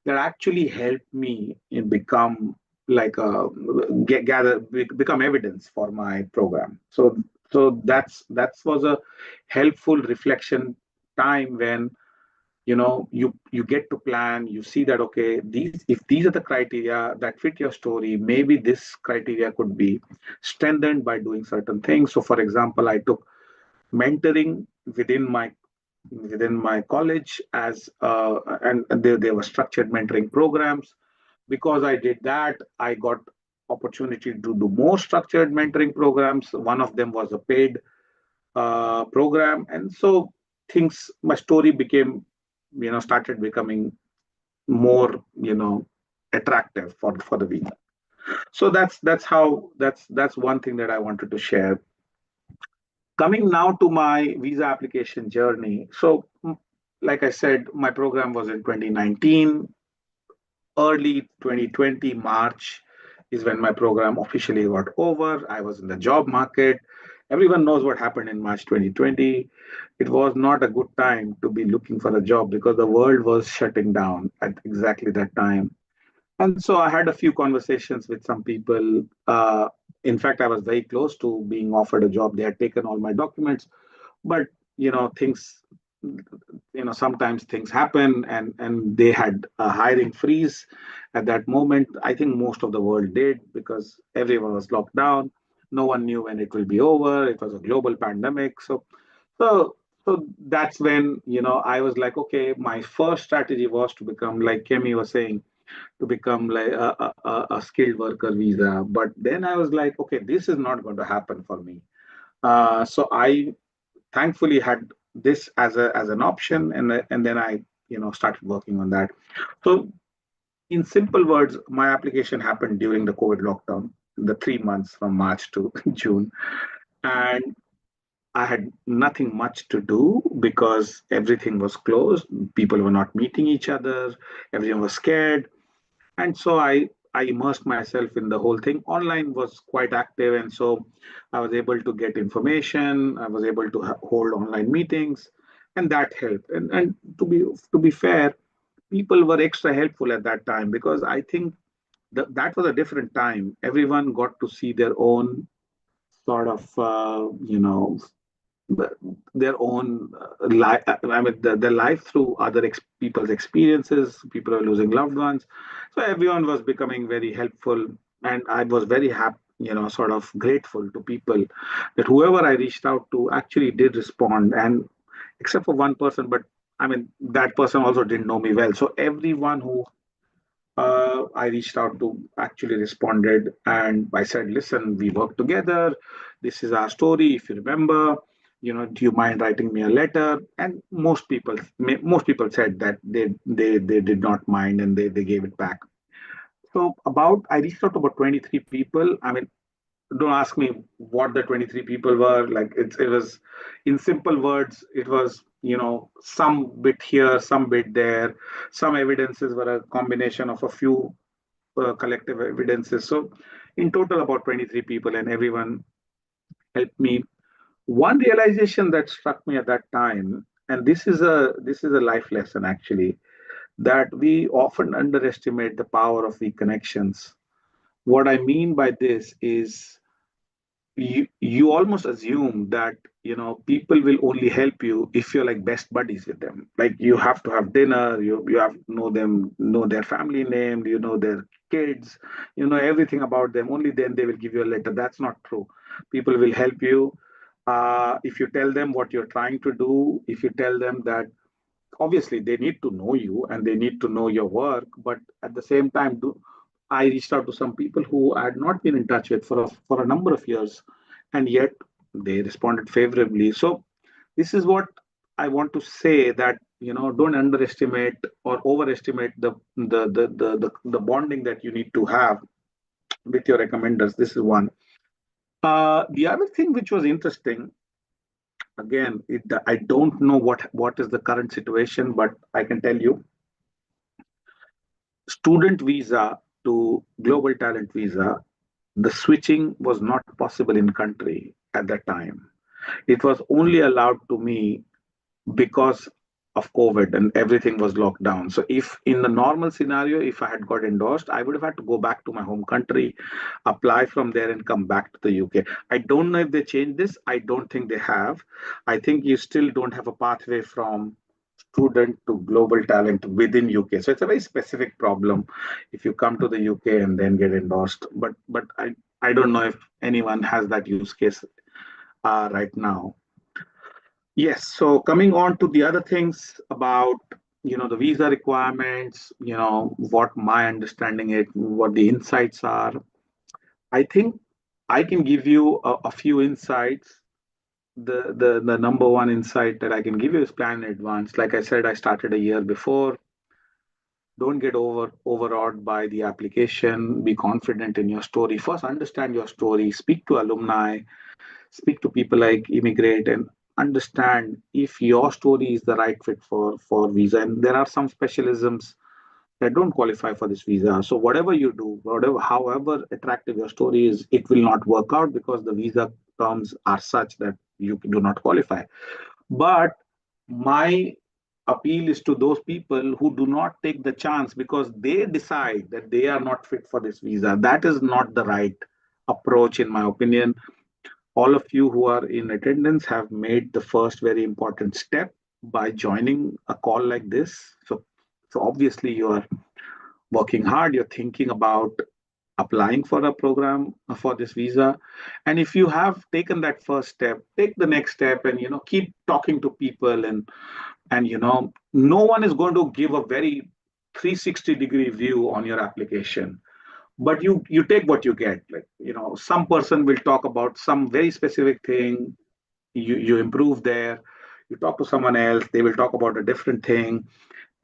that actually helped me in become like a gather become evidence for my program. So that was a helpful reflection time when you get to plan. You see that, okay, these are the criteria that fit your story, maybe this criteria could be strengthened by doing certain things. So for example, I took mentoring within my college as and there were structured mentoring programs. Because I did that, I got opportunity to do more structured mentoring programs. One of them was a paid program. And so my story started becoming more, attractive for the visa. So that's one thing that I wanted to share. Coming now to my visa application journey. So, like I said, my program was in 2019. Early 2020, March is when my program officially got over. I was in the job market. Everyone knows what happened in March 2020. It was not a good time to be looking for a job because the world was shutting down at exactly that time. And so I had a few conversations with some people. In fact, I was very close to being offered a job. They had taken all my documents, but things, sometimes things happen, and they had a hiring freeze at that moment. I think most of the world did because everyone was locked down. No one knew when it will be over. It was a global pandemic. So so that's when I was like, okay, my first strategy was to become, like Kemi was saying, to become like a skilled worker visa. But then I was like, okay, this is not going to happen for me. So I thankfully had this as an option, and then I started working on that. So in simple words, my application happened during the COVID lockdown, the 3 months from March to June, and I had nothing much to do because everything was closed. People were not meeting each other. Everyone was scared. And so I immersed myself in the whole thing. Online was quite active, and so I was able to get information. I was able to hold online meetings, and that helped. And to be fair, people were extra helpful at that time because I think that was a different time. Everyone got to see their own sort of their own life. I mean, their life through other people's experiences. People are losing loved ones, so everyone was becoming very helpful, and I was very happy, sort of grateful to people that whoever I reached out to actually did respond, and except for one person, but I mean that person also didn't know me well. So everyone who I reached out to actually responded, and I said, listen, we work together. This is our story. If you remember, do you mind writing me a letter? And most people said that they did not mind, and they gave it back. So I reached out to about 23 people. I mean, don't ask me what the 23 people were. Like it was, in simple words, it was, some bit here, some bit there. Some evidences were a combination of a few collective evidences. So in total, about 23 people, and everyone helped me. One realization that struck me at that time, and this is a life lesson actually, that we often underestimate the power of the connections. What I mean by this is, you almost assume that people will only help you if you're like best buddies with them. Like, you have to have dinner, you have to know them, know their family name, their kids, everything about them. Only then they will give you a letter. That's not true. People will help you if you tell them what you're trying to do. If you tell them that, obviously they need to know you and they need to know your work, but at the same time, I reached out to some people who I had not been in touch with for a number of years, and yet they responded favorably. So this is what I want to say, that don't underestimate or overestimate the bonding that you need to have with your recommenders. This is one. The other thing which was interesting, again, I don't know what is the current situation, but I can tell you, student visa to global talent visa, the switching was not possible in country at that time. It was only allowed to me because of COVID and everything was locked down. So if in the normal scenario, if I had got endorsed, I would have had to go back to my home country, apply from there and come back to the UK. I don't know if they changed this. I don't think they have. I think you still don't have a pathway from student to global talent within UK. So it's a very specific problem if you come to the UK and then get endorsed. But I don't know if anyone has that use case right now. Yes. So coming on to the other things about the visa requirements, what my understanding is, what the insights are. I think I can give you a few insights. The number one insight that I can give you is plan in advance. Like I said, I started a year before. Don't get overawed by the application. Be confident in your story. First, understand your story. Speak to alumni. Speak to people like eMigr8, and understand if your story is the right fit for visa. And there are some specialisms that don't qualify for this visa. So whatever you do, however attractive your story is, it will not work out because the visa terms are such that you do not qualify. But my appeal is to those people who do not take the chance because they decide that they are not fit for this visa. That is not the right approach, in my opinion. All of you who are in attendance have made the first very important step by joining a call like this. So obviously you are working hard. You're thinking about applying for a program for this visa, and if you have taken that first step, take the next step, and keep talking to people, and no one is going to give a very 360-degree view on your application, but you take what you get. Like, some person will talk about some very specific thing, you improve there. You talk to someone else, they will talk about a different thing,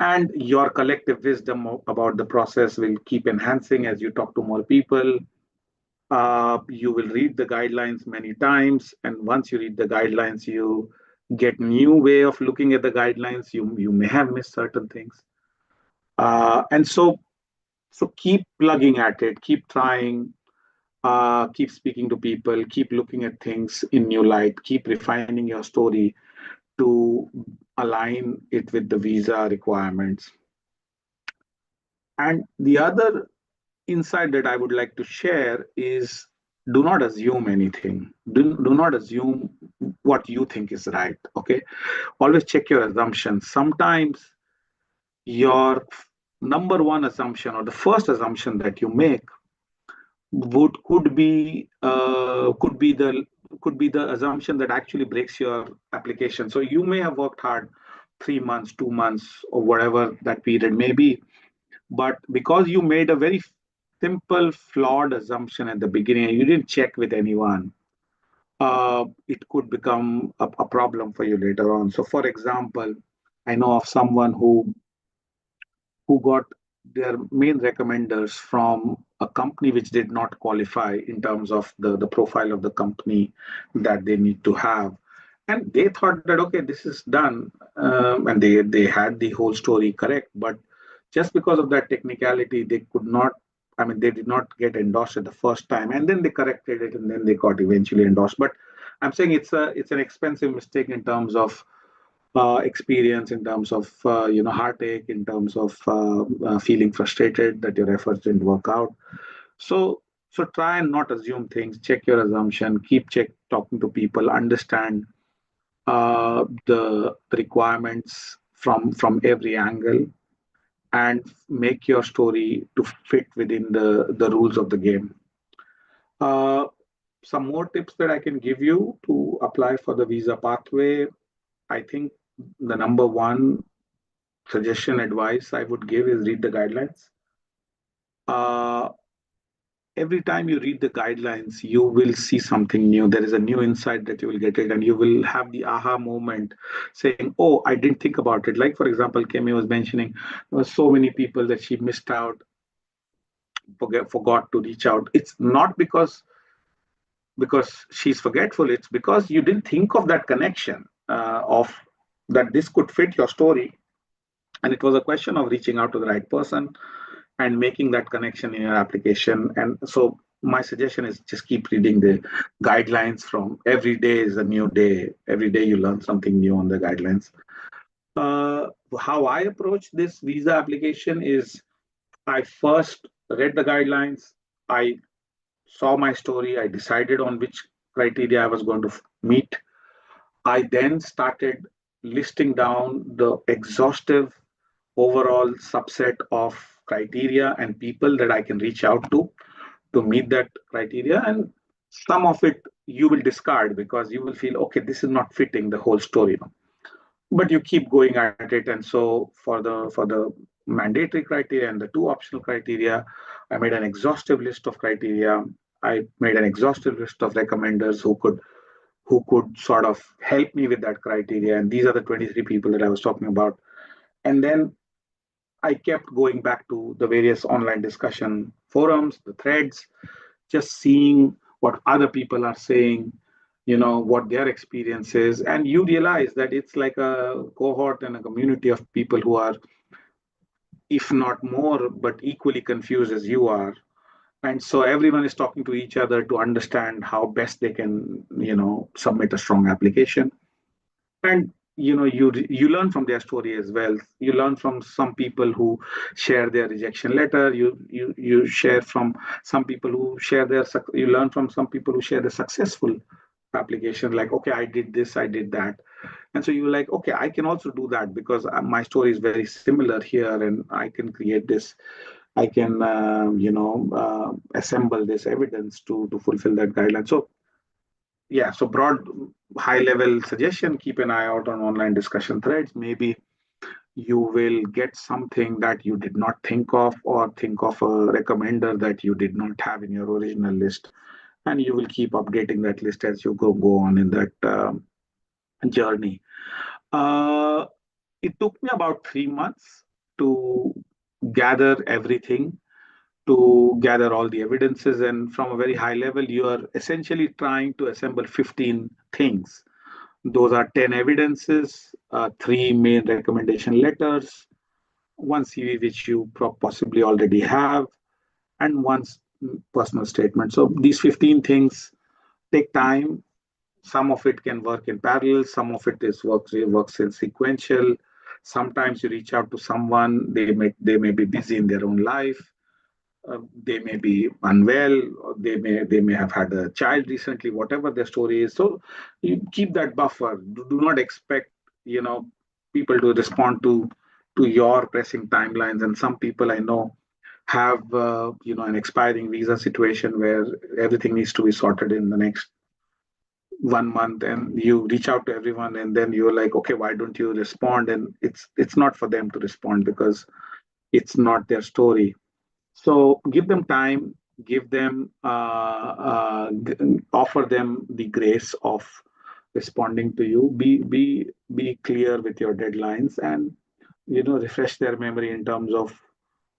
and your collective wisdom about the process will keep enhancing as you talk to more people. You will read the guidelines many times, and once you read the guidelines, you get new way of looking at the guidelines. You may have missed certain things, and so keep plugging at it, keep trying, keep speaking to people, keep looking at things in new light, keep refining your story to align it with the visa requirements. And the other insight that I would like to share is, do not assume anything. Do not assume what you think is right. Okay. Always check your assumptions. Sometimes your number one assumption or the first assumption that you make would could be the assumption that actually breaks your application. So you may have worked hard 3 months, 2 months, or whatever that period may be, But because you made a very simple, flawed assumption at the beginning, and you didn't check with anyone, it could become a problem for you later on. So, for example, I know of someone who got their main recommenders from a company which did not qualify in terms of the profile of the company that they need to have. And they thought that, okay, this is done. And they had the whole story correct. But just because of that technicality, they could not, I mean, they did not get endorsed at the first time. And then they corrected it and then they got eventually endorsed. But I'm saying it's an expensive mistake in terms of experience, in terms of heartache, in terms of feeling frustrated that your efforts didn't work out. So try and not assume things. Check your assumption. Keep talking to people. Understand the requirements from every angle, and make your story to fit within the rules of the game. Uh, some more tips that I can give you to apply for the visa pathway. I think the number one suggestion advice I would give is read the guidelines. Uh, every time you read the guidelines, you will see something new. There is a new insight that you will get it, and you will have the aha moment saying, oh, I didn't think about it. Like, for example, Kemi was mentioning, there were so many people that she missed out, forgot to reach out. It's not because she's forgetful, it's because you didn't think of that connection of that this could fit your story. And it was a question of reaching out to the right person and making that connection in your application. And so my suggestion is just keep reading the guidelines. From every day is a new day. Every day you learn something new on the guidelines. How I approach this visa application is I first read the guidelines. I saw my story. I decided on which criteria I was going to meet. I then started listing down the exhaustive overall subset of criteria and people that I can reach out to meet that criteria. And some of it you will discard because you will feel, okay, this is not fitting the whole story. But you keep going at it. And so for the mandatory criteria and the two optional criteria, I made an exhaustive list of criteria. I made an exhaustive list of recommenders who could sort of help me with that criteria. And these are the 23 people that I was talking about. And then I kept going back to the various online discussion forums, the threads, just seeing what other people are saying, what their experience is. And you realize that it's like a cohort and a community of people who are, if not more, but equally confused as you are. And so everyone is talking to each other to understand how best they can, submit a strong application. And you learn from their story as well. You learn from some people who share their rejection letter. You share from some people who share you learn from some people who share the successful application, like, okay, I did this, I did that. And so you're like, okay, I can also do that because my story is very similar here, and I can create this. I can assemble this evidence to fulfill that guideline. So yeah, so broad, high level suggestion, keep an eye out on online discussion threads. Maybe you will get something that you did not think of, or think of a recommender that you did not have in your original list. And you will keep updating that list as you go on in that journey. Uh, it took me about 3 months to gather everything, to gather all the evidences. And from a very high level, you are essentially trying to assemble 15 things. Those are 10 evidences, three main recommendation letters, one CV which you possibly already have, and one personal statement. So these 15 things take time. Some of it can work in parallel, some of it works in sequential. Sometimes you reach out to someone, they may be busy in their own life. They may be unwell, or they may have had a child recently, whatever their story is. So you keep that buffer. Do not expect people to respond to your pressing timelines. And some people I know have an expiring visa situation where everything needs to be sorted in the next 1 month, and you reach out to everyone, and then you're like, okay, why don't you respond? And it's not for them to respond, because it's not their story. So give them time, give them, offer them the grace of responding to you. Be clear with your deadlines, and refresh their memory in terms of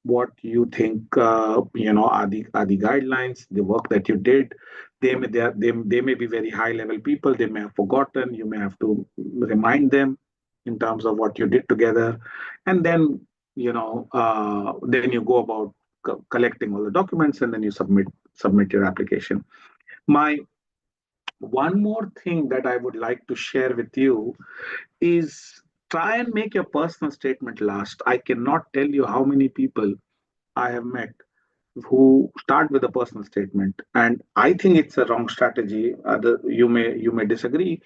what you think are the guidelines, the work that you did. They may be very high level people. They may have forgotten. You may have to remind them in terms of what you did together, and then then you go about collecting all the documents, and then you submit your application. My one more thing that I would like to share with you is, try and make your personal statement last. I cannot tell you how many people I have met who start with a personal statement, and I think it's a wrong strategy. You may disagree.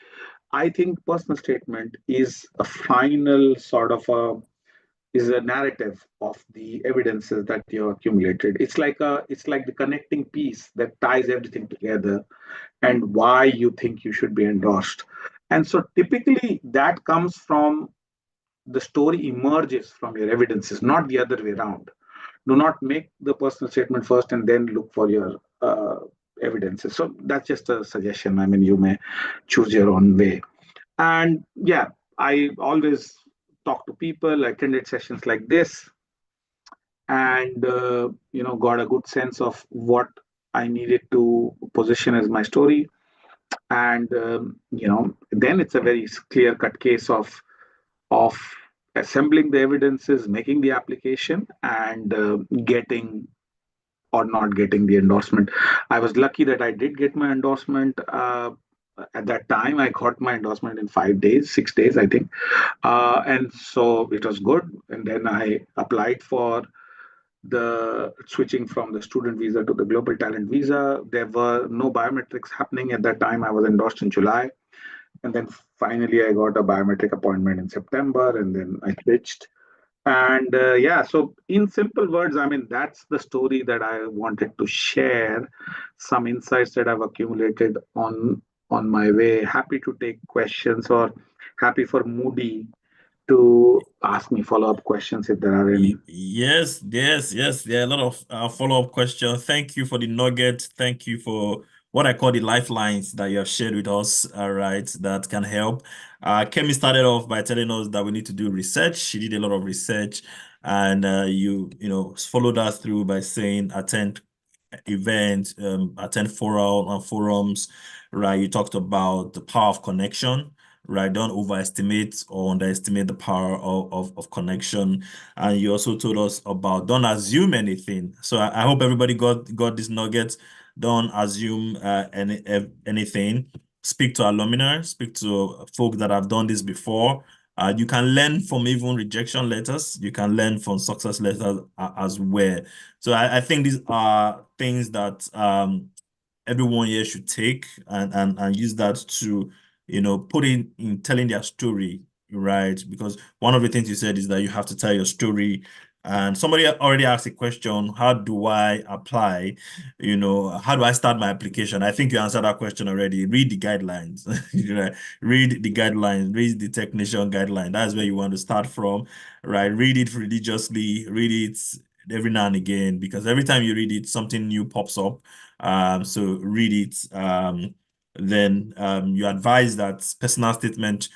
I think personal statement is a final sort of a narrative of the evidences that you accumulated. It's like the connecting piece that ties everything together, and why you think you should be endorsed. And so typically that comes from, the story emerges from your evidences, not the other way around. Do not make the personal statement first and then look for your evidences. So that's just a suggestion. I mean, you may choose your own way. And yeah, I always talk to people, attended sessions like this, and got a good sense of what I needed to position as my story. And then it's a very clear cut case of assembling the evidences, making the application, and getting or not getting the endorsement. I was lucky that I did get my endorsement. At that time, I got my endorsement in 5 days, 6 days, I think. And so it was good. And then I applied for the switching from the student visa to the global talent visa. There were no biometrics happening at that time. I was endorsed in July. And then finally, I got a biometric appointment in September, and then I switched. And yeah, so in simple words, I mean, that's the story that I wanted to share. Some insights that I've accumulated on my way. Happy to take questions, or happy for Moody to ask me follow-up questions if there are any. Yes, yes, yes. There are a lot of follow-up questions. Thank you for the nugget. Thank you for what I call the lifelines that you have shared with us, all right, that can help. Kemi started off by telling us that we need to do research. She did a lot of research, and you followed us through by saying attend events, attend forums, right? You talked about the power of connection, right? Don't overestimate or underestimate the power of connection. And you also told us about don't assume anything. So I hope everybody got these nuggets. Don't assume anything. Speak to alumni, speak to folk that have done this before. You can learn from even rejection letters. You can learn from success letters as well. So I think these are things that everyone here should take and use that to, put in telling their story, right? Because one of the things you said is that you have to tell your story. And somebody already asked a question, how do I apply? How do I start my application? I think you answered that question already. Read the guidelines, right? Read the guidelines, read the technician guideline. That's where you want to start from, right? Read it religiously, read it every now and again, because every time you read it, something new pops up. So read it. Then you advise that personal statement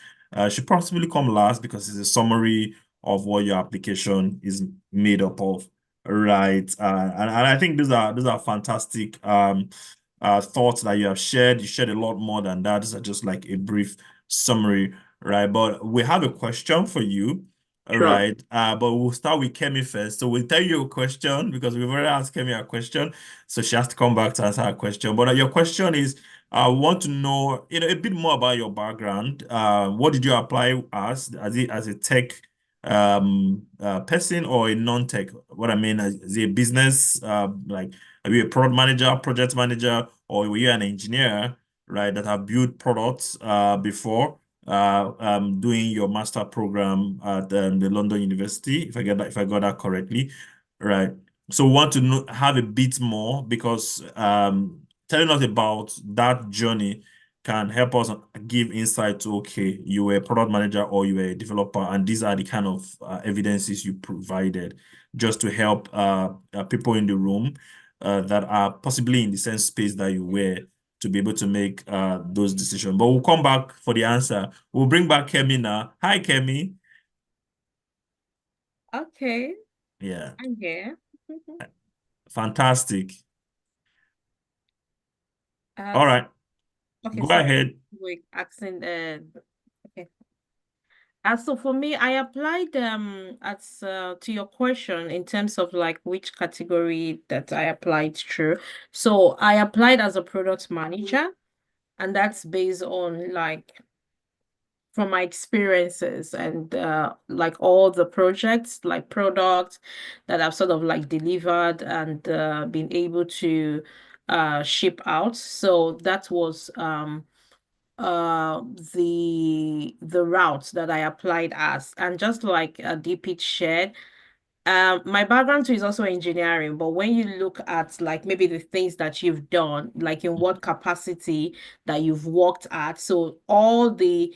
should possibly come last because it's a summary of what your application is made up of, right? And I think those are fantastic thoughts that you have shared. You shared a lot more than that. These are just like a brief summary, right? But we have a question for you. All Sure. right. But we'll start with Kemi first. So we'll tell you a question because we've already asked Kemi a question. So she has to come back to answer her question. But your question is, I want to know, a bit more about your background. What did you apply as a tech person or a non-tech? What I mean is a business, like are you a product manager, project manager, or were you an engineer, right, that have built products before? Doing your master program at the London University, if I got that correctly, right? So we want to have a bit more because telling us about that journey can help us give insight to, okay, you were a product manager or you were a developer, and these are the kind of evidences you provided just to help people in the room that are possibly in the same space that you were to be able to make those decisions. But we'll come back for the answer. We'll bring back Kemi now. Hi, Kemi. Okay, Yeah, I'm here. fantastic. Uh, All right, okay, go so ahead. we're asking, okay. So for me, I applied as to your question in terms of like which category that I applied through. So I applied as a product manager, and that's based on like from my experiences and like all the projects, like products that I've sort of like delivered and been able to ship out. So that was uh the route that I applied as. And just like DP shared, my background too is also engineering, but when you look at like maybe the things that you've done, like in what capacity that you've worked at, so all the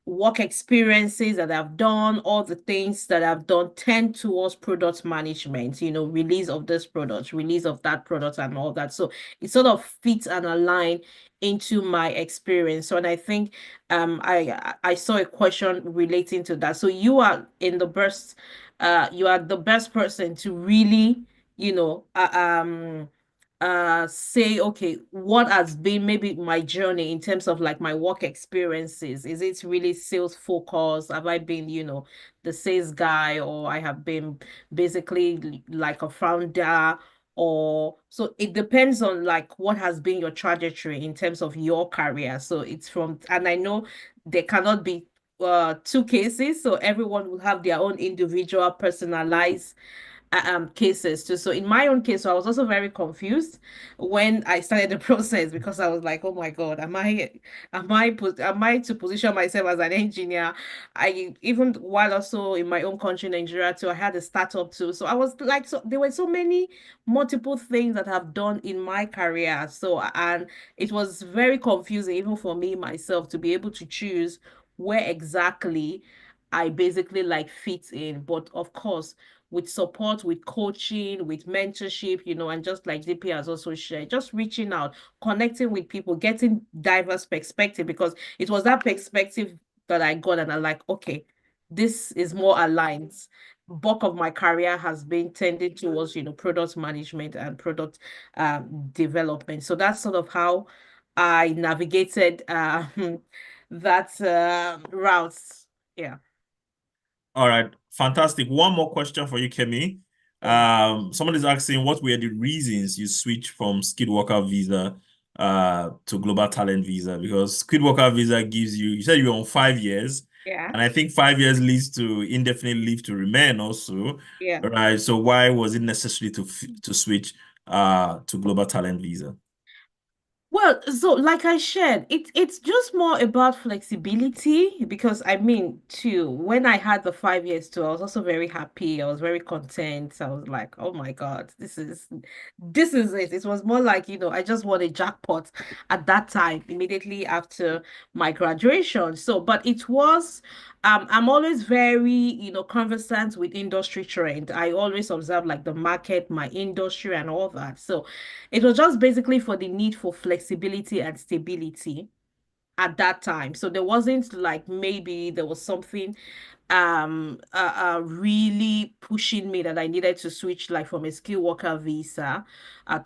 work experiences that I've done, all the things that I've done tend towards product management, release of this product, release of that product, and all that. So it sort of fits and align into my experience. So, and I think I saw a question relating to that. So you are the best person to really, you know, uh, um say, okay, what has been maybe my journey in terms of like my work experiences? Is it really sales focused? Have I been, the sales guy, or I have been basically like a founder? Or so it depends on like what has been your trajectory in terms of your career. So it's from, and I know there cannot be two cases, so everyone will have their own individual personalized cases too. So in my own case, so I was also very confused when I started the process, because I was like, oh my God, am I to position myself as an engineer? I even while also in my own country, Nigeria too, I had a startup too. So I was like, so there were so many multiple things that I've done in my career. So, and it was very confusing even for me myself to be able to choose where exactly I basically like fit in. But of course, with support, with coaching, with mentorship, and just like DP has also shared, just reaching out, connecting with people, getting diverse perspective, because it was that perspective that I got, and I'm like, okay, this is more aligned. Bulk of my career has been tending towards, product management and product development. So that's sort of how I navigated that route. Yeah. All right, fantastic. One more question for you, Kemi. Mm. Someone is asking, what were the reasons you switched from skilled worker visa to global talent visa? Because skilled worker visa gives you said you were on 5 years, Yeah. and I think 5 years leads to indefinite leave to remain also, Yeah. right? So why was it necessary to switch to global talent visa? Well, so like I shared, it's just more about flexibility, because I mean, too, when I had the 5 years too, I was also very happy. I was very content. I was like, oh my God, this is it. It was more like, I just won a jackpot at that time, immediately after my graduation. So, but it was I'm always very, conversant with industry trend. I always observe like the market, my industry, and all that. So it was just basically for the need for flexibility and stability at that time. So there wasn't like maybe there was something really pushing me that I needed to switch like from a skilled worker visa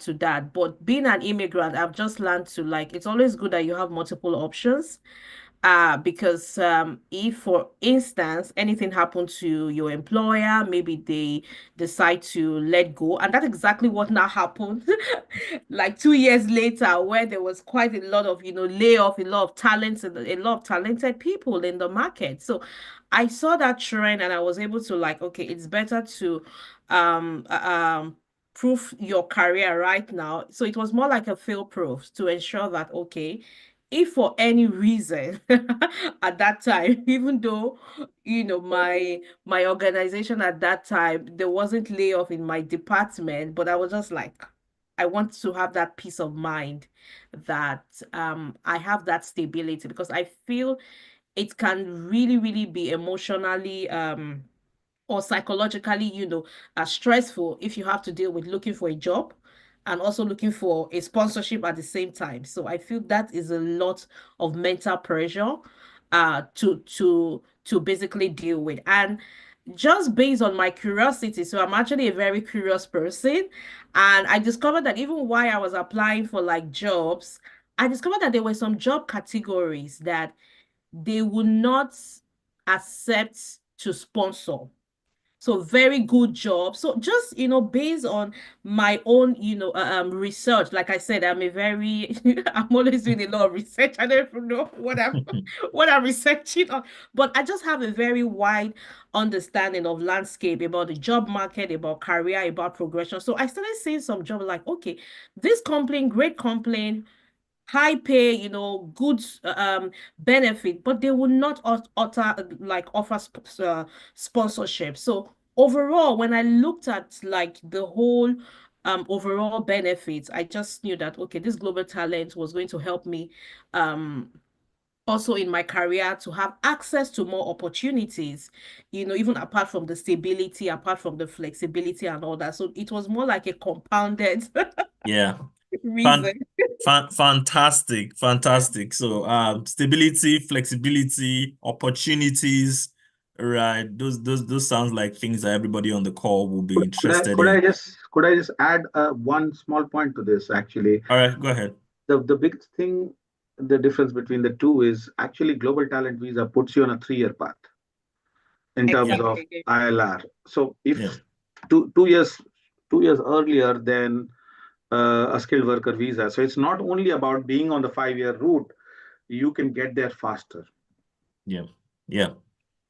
to that. But being an immigrant, I've just learned to like it's always good that you have multiple options. Because if, for instance, anything happened to your employer, maybe they decide to let go, and that's exactly what now happened. Like 2 years later, where there was quite a lot of, layoff, a lot of talents, and a lot of talented people in the market. So I saw that trend, and I was able to like, okay, it's better to um uh, um proof your career right now. So it was more like a fail proof to ensure that, okay, if for any reason at that time, even though my organization at that time, there wasn't layoff in my department, but I was just like, I want to have that peace of mind that I have that stability, because I feel it can really, really be emotionally or psychologically, stressful if you have to deal with looking for a job and also looking for a sponsorship at the same time. So I feel that is a lot of mental pressure to basically deal with. And just based on my curiosity, so I'm actually a very curious person, and I discovered that even while I was applying for like jobs, I discovered that there were some job categories that they would not accept to sponsor. So very good job. So just, based on my own, research, like I said, I'm a very, I'm always doing a lot of research. I don't even know what I'm, what I'm researching on, but I just have a very wide understanding of landscape about the job market, about career, about progression. So I started seeing some jobs like, okay, this complaint, great complaint, high pay, good benefit, but they will not utter like offer sponsorship. So overall, when I looked at like the whole overall benefits, I just knew that okay, this global talent was going to help me also in my career to have access to more opportunities, even apart from the stability, apart from the flexibility and all that. So it was more like a compounded Yeah. reason. Fan, fantastic, fantastic. So, stability, flexibility, opportunities, right? Those sounds like things that everybody on the call will be Could I interested could I in. just could I just add one small point to this actually? All right, go ahead. The biggest thing, the difference between the two is actually global talent visa puts you on a 3-year path in terms Yeah, of Exactly. ILR. So yeah, if two years earlier than a skilled worker visa, so it's not only about being on the 5-year route, you can get there faster. yeah, yeah.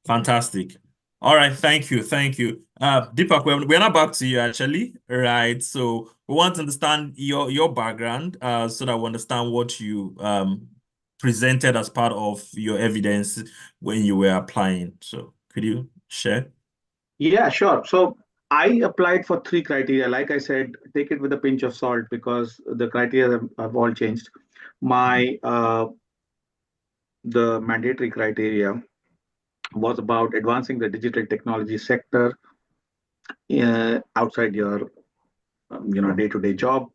Fantastic. All right, thank you, thank you. Deepak, we're not back to you actually, right? So we want to understand your background, so that we understand what you presented as part of your evidence when you were applying. So could you share? Yeah, sure. So I applied for 3 criteria. Like I said, take it with a pinch of salt because the criteria have all changed. My The mandatory criteria was about advancing the digital technology sector outside your day-to-day job.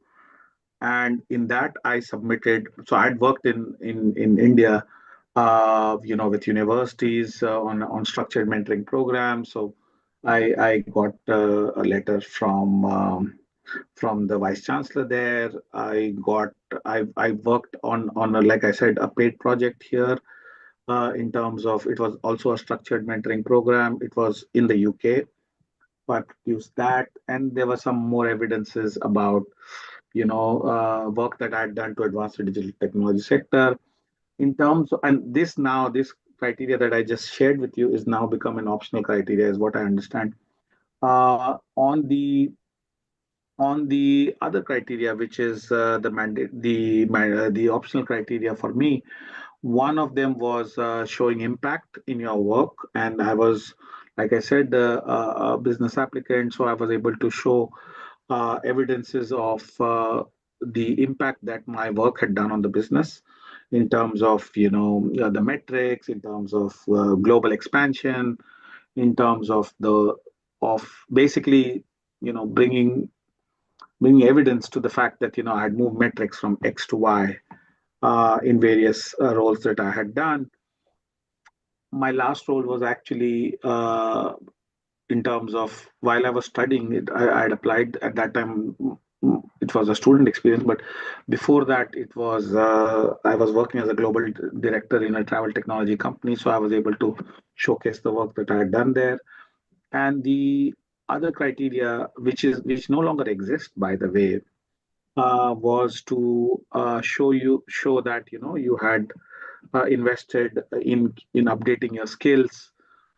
And in that I submitted, so I'd worked in India, with universities on structured mentoring programs. So I got a letter from the vice chancellor there. I worked on like I said, a paid project here, in terms of it was also a structured mentoring program. It was in the UK. So I produced that, and there were some more evidences about work that I'd done to advance the digital technology sector. In terms of, and this criteria that I just shared with you is now become an optional criteria, is what I understand. On the other criteria, which is the mandate, the optional criteria for me, one of them was showing impact in your work, and I was, like I said, a business applicant, so I was able to show evidences of the impact that my work had done on the business in terms of the metrics, in terms of global expansion, in terms of the of basically bringing evidence to the fact that I had moved metrics from X to Y in various roles that I had done. My last role was actually in terms of while I was studying it, I had applied at that time. It was a student experience, but before that, it was I was working as a global director in a travel technology company, so I was able to showcase the work that I had done there. And the other criteria, which no longer exists, by the way, was to show that you had invested in updating your skills.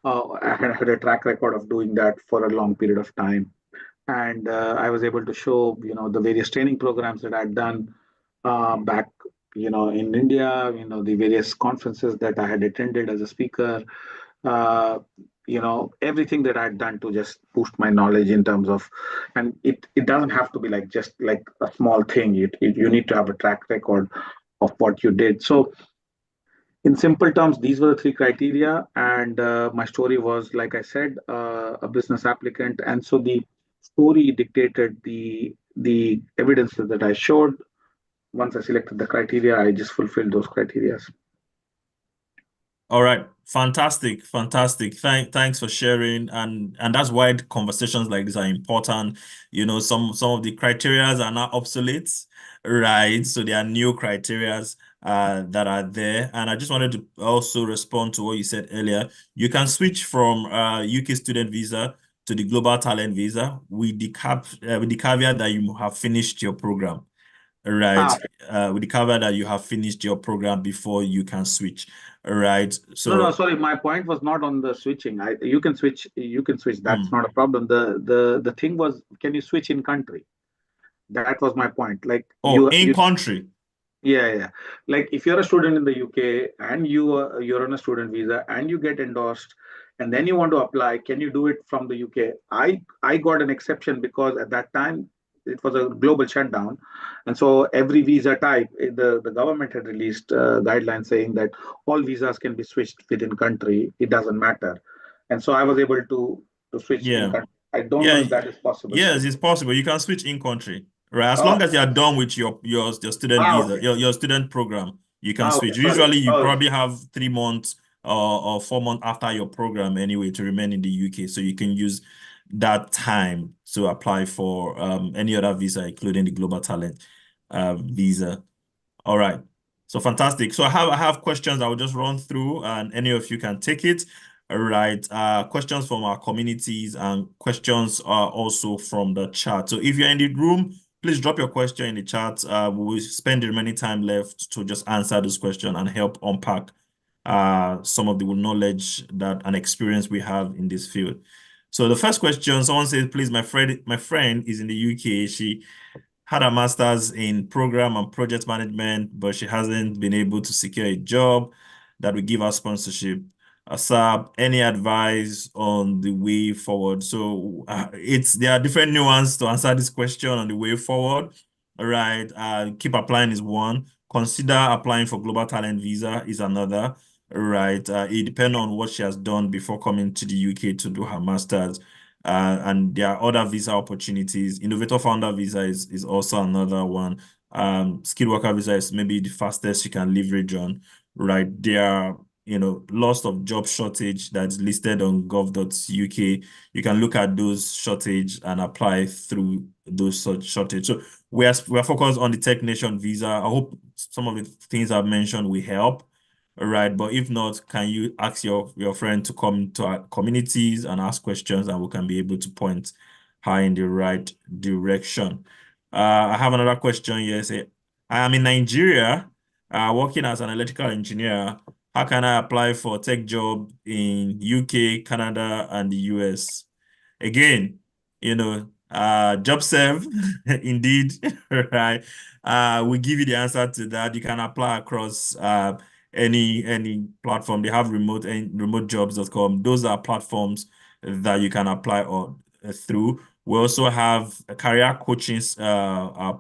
I had a track record of doing that for a long period of time, and I was able to show the various training programs that I'd done back in India, the various conferences that I had attended as a speaker, uh, everything that I'd done to just boost my knowledge in terms of, and it doesn't have to be like just like a small thing. You need to have a track record of what you did. So in simple terms, these were the three criteria, and my story was, like I said, a business applicant, and so the story dictated the evidence that I showed. Once I selected the criteria, I just fulfilled those criteria. All right. Fantastic. Fantastic. Thanks for sharing. And that's why conversations like this are important. Some of the criterias are now obsolete, right? So there are new criterias that are there. And I just wanted to also respond to what you said earlier. You can switch from UK student visa to the global talent visa with the caveat that you have finished your program. Right. Ah, With the caveat that you have finished your program before you can switch. Right. no, So, sorry. My point was not on the switching. You can switch. You can switch. That's mm. not a problem. The thing was, can you switch in country? That was my point. Like Oh, in country. yeah, yeah. Like if you're a student in the UK and you're on a student visa and you get endorsed, and then you want to apply, can you do it from the UK? I got an exception because at that time it was a global shutdown, and so every visa type, the government had released guidelines saying that all visas can be switched within country. It doesn't matter, and so I was able to switch in Yeah. country. I don't know Yeah. if that is possible Yes, here. it's possible. You can switch in country, right? As long Oh, as you are done with your student visa, okay. your student program, you can Okay. switch. Sorry. Usually, you Oh, probably have 3 months or 4 months after your program anyway to remain in the UK, so you can use that time to apply for any other visa, including the global talent visa. All right. So fantastic. So I have questions I will just run through and any of you can take it. All right. Questions from our communities and questions are also from the chat. So if you're in the room, please drop your question in the chat. We will spend the remaining time left to just answer this question and help unpack some of the knowledge that and experience we have in this field. So the first question, someone says, please, my friend is in the UK. She had a master's in program and project management, but she hasn't been able to secure a job that will give her sponsorship. Asap, any advice on the way forward? So there are different nuances to answer this question on the way forward. All right. Keep applying is one. Consider applying for global talent visa is another. Right. It depends on what she has done before coming to the UK to do her master's. And there are other visa opportunities. Innovator founder visa is also another one. Skilled worker visa is maybe the fastest you can leverage on, right? There are, lots of job shortage that's listed on gov.uk. You can look at those shortage and apply through those such shortage. So we are focused on the Tech Nation visa. I hope some of the things I've mentioned will help. All right, but if not, can you ask your friend to come to our communities and ask questions, and we can be able to point her in the right direction. I have another question here. Say, I am in Nigeria, working as an electrical engineer. How can I apply for a tech job in UK, Canada, and the US? Again, job serve, indeed, right? We give you the answer to that. You can apply across any platform. They have remotejobs.com. Those are platforms that you can apply on through. We also have a career coaching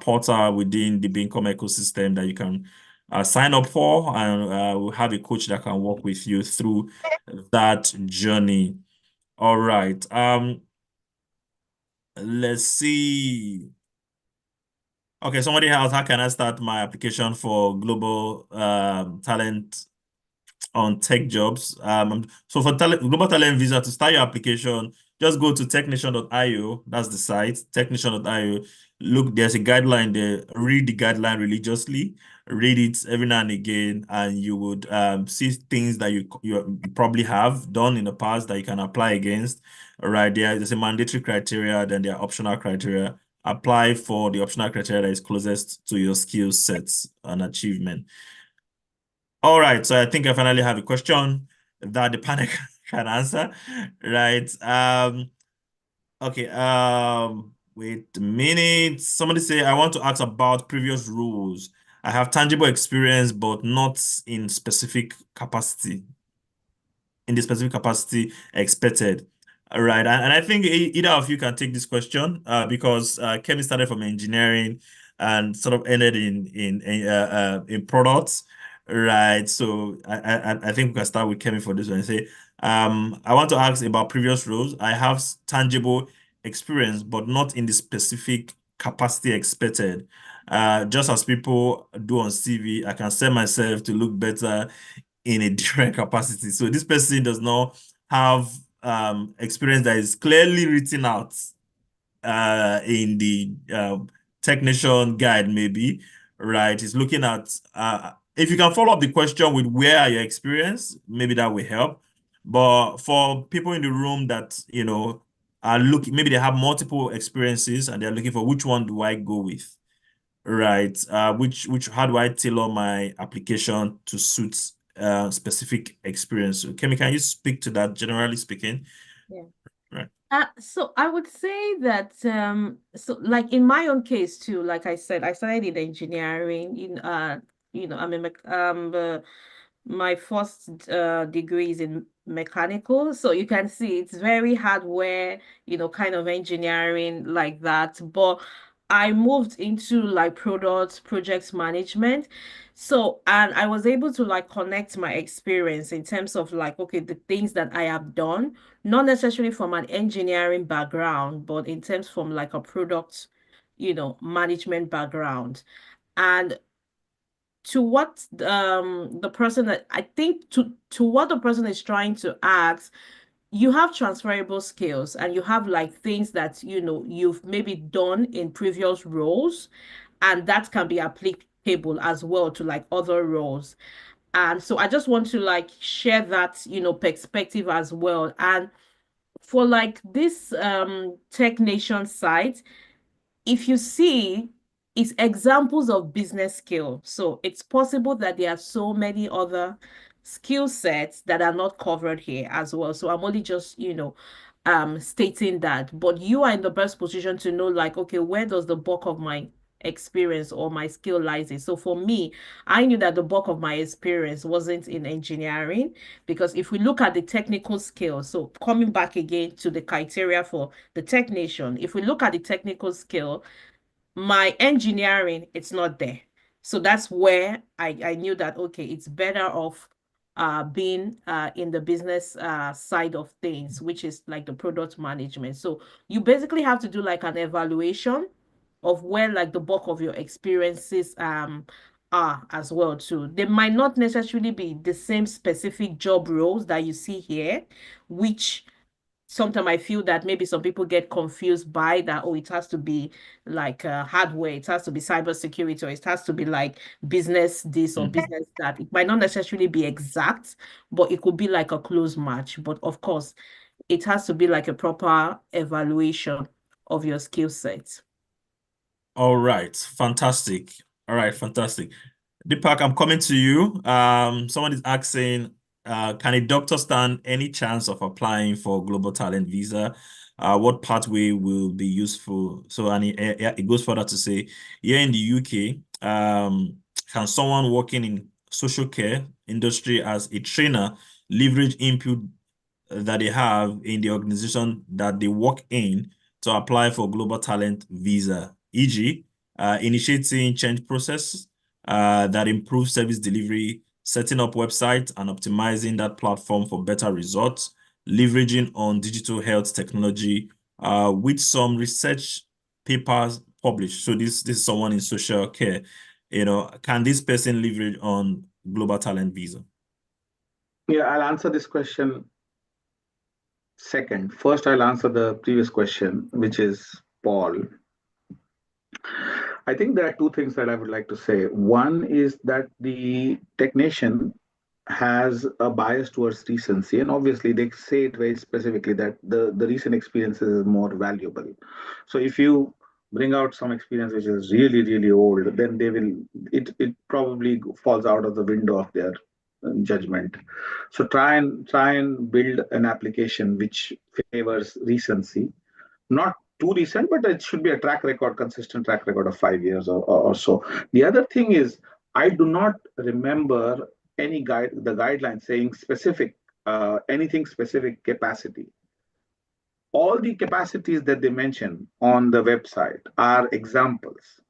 portal within the Bincom ecosystem that you can sign up for, and we'll have a coach that can work with you through that journey. All right. Let's see. Okay, somebody else, how can I start my application for global talent on tech jobs? So for global talent visa, to start your application, just go to technation.io. That's the site, technation.io. Look, there's a guideline there. Read the guideline religiously. Read it every now and again, and you would see things that you probably have done in the past that you can apply against. All right, there's a mandatory criteria, then there are optional criteria. Apply for the optional criteria that is closest to your skill sets and achievement. All right, so I think I finally have a question that the panel can answer, right? Okay, wait a minute. Somebody say, I want to ask about previous rules. I have tangible experience, but not in specific capacity. in the specific capacity expected. All right, and I think either of you can take this question because Kemi started from engineering and sort of ended in products, right? So I think we can start with Kemi for this one. Say, I want to ask about previous roles. I have tangible experience, but not in the specific capacity expected. Just as people do on CV, I can set myself to look better in a different capacity. So this person does not have experience that is clearly written out in the technician guide, maybe, right? He's looking at if you can follow up the question with where are your experience, maybe that will help. But for people in the room that, are looking, maybe they have multiple experiences and they're looking for which one do I go with? Right. Which how do I tailor my application to suit specific experience? So, Kemi, can you speak to that, generally speaking? Yeah. Right. So I would say that so like in my own case too, like I said, I started in engineering I'm a my first degree is in mechanical. So you can see it's very hardware, kind of engineering like that. But I moved into like project management. So, and I was able to like connect my experience in terms of like, okay, the things that I have done, not necessarily from an engineering background, but in terms from like a product, management background. And to what the person that I think to what the person is trying to ask, you have transferable skills and you have like things that you've maybe done in previous roles, and that can be applicable as well to like other roles. And so I just want to like share that perspective as well. And for like this Tech Nation site, if you see, it's examples of business skill. So it's possible that there are so many other skill sets that are not covered here as well. So I'm only just, stating that. But you are in the best position to know, like, okay, where does the bulk of my experience or my skill lies in? So for me, I knew that the bulk of my experience wasn't in engineering, because if we look at the technical skills, so coming back again to the criteria for the technician, if we look at the technical skill, my engineering, it's not there. So that's where I knew that, okay, it's better off being in the business side of things, which is like the product management. So you basically have to do like an evaluation of where like the bulk of your experiences are as well too. They might not necessarily be the same specific job roles that you see here, which sometimes I feel that maybe some people get confused by that. Oh, it has to be like hardware, it has to be cybersecurity, or it has to be like business this or business that. It might not necessarily be exact, but it could be like a close match. But of course, it has to be like a proper evaluation of your skill set. All right. Fantastic. All right. Fantastic. Deepak, I'm coming to you. Someone is asking, can a doctor stand any chance of applying for global talent visa? What pathway will be useful? So, and it goes further to say, here in the UK, can someone working in social care industry as a trainer leverage input that they have in the organization that they work in to apply for global talent visa, e.g., initiating change process that improves service delivery, setting up websites and optimizing that platform for better results, leveraging on digital health technology, with some research papers published. So this is someone in social care. Can this person leverage on global talent visa? Yeah, I'll answer this question second. First, I'll answer the previous question, which is Paul. I think there are two things that I would like to say. One is that the technician has a bias towards recency, and obviously they say it very specifically that the recent experiences is more valuable. So if you bring out some experience which is really, really old, then it probably falls out of the window of their judgment. So try and build an application which favors recency, not too recent, but it should be a track record, consistent track record of 5 years or so. The other thing is, I do not remember the guideline saying specific anything specific capacity. All the capacities that they mention on the website are examples.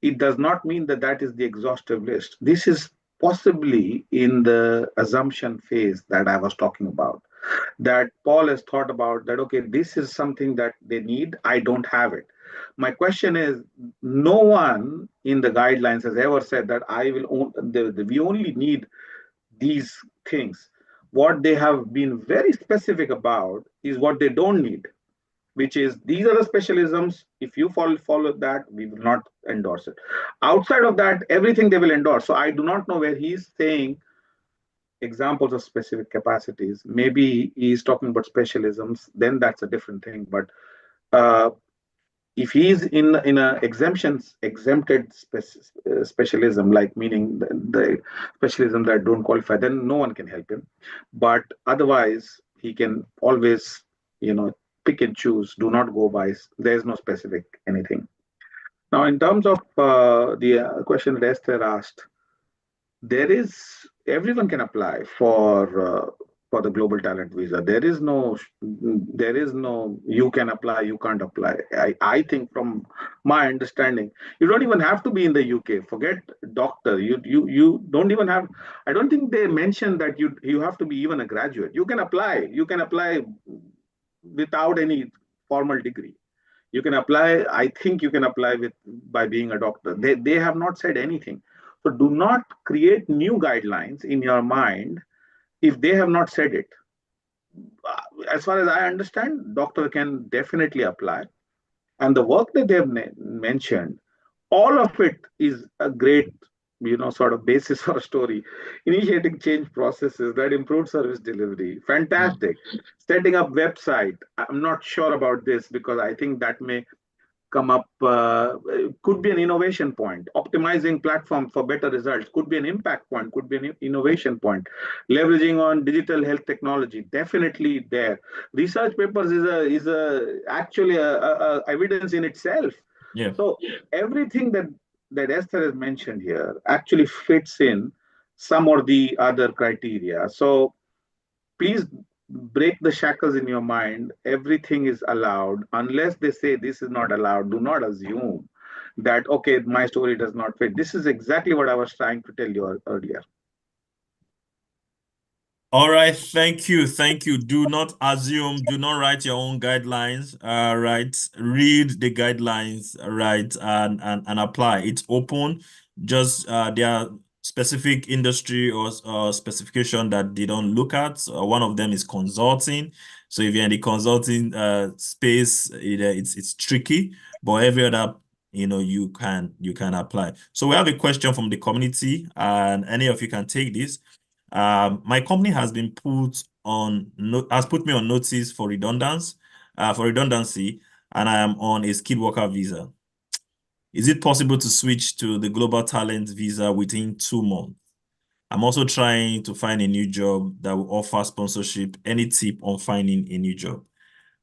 It does not mean that that is the exhaustive list. This is possibly in the assumption phase that I was talking about, that Paul has thought about that, okay, this is something that they need, I don't have it. My question is, no one in the guidelines has ever said that we only need these things. What they have been very specific about is what they don't need, which is these are the specialisms. If you follow that, we will not endorse it. Outside of that, everything they will endorse. So I do not know where he's saying examples of specific capacities. Maybe he's talking about specialisms, then that's a different thing. But uh, if he's in a exempted specialism, like meaning the specialism that don't qualify, then no one can help him. But otherwise, he can always, pick and choose. Do not go by. There's no specific anything. Now, in terms of the question that Esther asked, there is everyone can apply for the global talent visa. There is no you can apply, you can't apply. I think from my understanding, you don't even have to be in the UK. Forget doctor. You don't even have. I don't think they mentioned that you have to be even a graduate. You can apply. You can apply without any formal degree. You can apply. I think you can apply with by being a doctor. They have not said anything. So do not create new guidelines in your mind if they have not said it. As far as I understand, doctor can definitely apply, and the work that they have mentioned, all of it is a great, sort of basis for a story. Initiating change processes that improve service delivery, fantastic. Setting up website, I'm not sure about this because I think that may come up, could be an innovation point. Optimizing platform for better results could be an impact point, could be an innovation point. Leveraging on digital health technology, definitely there. Research papers is actually a evidence in itself. Yeah. So everything that Esther has mentioned here actually fits in some or the other criteria. So please break the shackles in your mind. Everything is allowed. Unless they say this is not allowed, do not assume that, okay, my story does not fit. This is exactly what I was trying to tell you earlier. All right, thank you. Thank you. Do not assume, do not write your own guidelines. Right. Read the guidelines, right, and apply. It's open. Just there are specific industry or specification that they don't look at. One of them is consulting. So if you're in the consulting space, it's tricky, but every other you can apply. So we have a question from the community, and any of you can take this. My company has been has put me on notice for redundancy, and I am on a skilled worker visa. Is it possible to switch to the global talent visa within 2 months? I'm also trying to find a new job that will offer sponsorship. Any tip on finding a new job?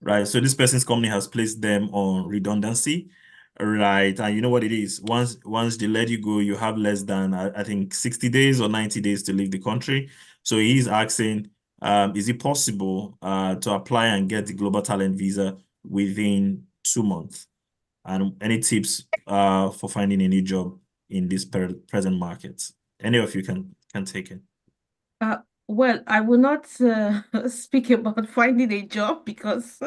Right. So this person's company has placed them on redundancy, right? And you know what it is. Once they let you go, you have less than I think 60 days or 90 days to leave the country. So he's asking, is it possible to apply and get the global talent visa within 2 months? And any tips for finding a new job in this present market? Any of you can take it. Well, I will not speak about finding a job because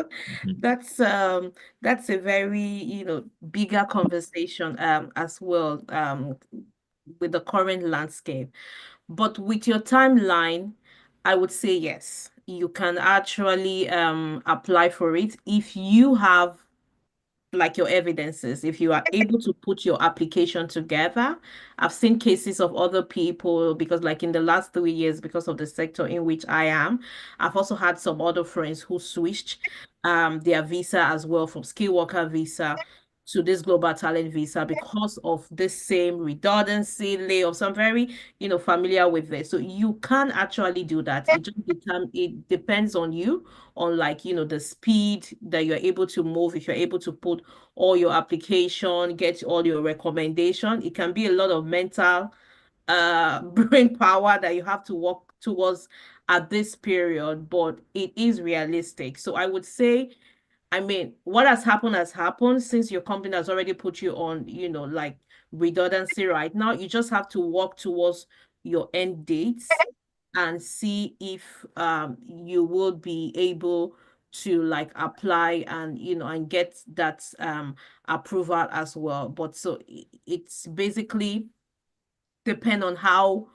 that's a very, bigger conversation as well with the current landscape. But with your timeline, I would say yes. You can actually apply for it if you have like your evidences, if you are able to put your application together. I've seen cases of other people because like in the last 3 years, because of the sector in which I am, I've also had some other friends who switched their visa as well from skilled worker visa to this global talent visa because of this same redundancy layoffs. So I'm very, familiar with this. So you can actually do that. It depends on you, on like, the speed that you're able to move. If you're able to put all your application, get all your recommendation, it can be a lot of mental brain power that you have to work towards at this period, but it is realistic. So I would say, I mean, what has happened since your company has already put you on, like redundancy right now. You just have to work towards your end dates and see if you will be able to like apply and and get that approval as well. But so it's basically depend on how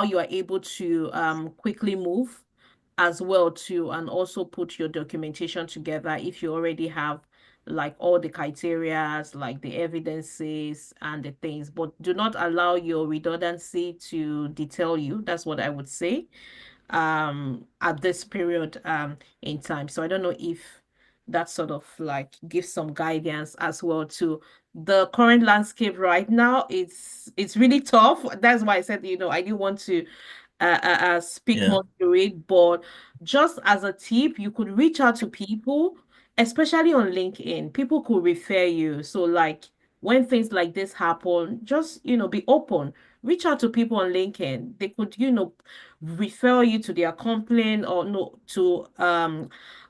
you are able to quickly move as well too, and also put your documentation together if you already have like all the criterias, like the evidences and the things. But do not allow your redundancy to detail you. That's what I would say at this period in time. So I don't know if that sort of like gives some guidance as well to the current landscape right now. It's really tough. That's why I said, I didn't want to speak Yeah. more to it, but just as a tip, you could reach out to people, especially on LinkedIn. People could refer you. So like when things like this happen, just be open. Reach out to people on LinkedIn. They could, refer you to their complaint or no to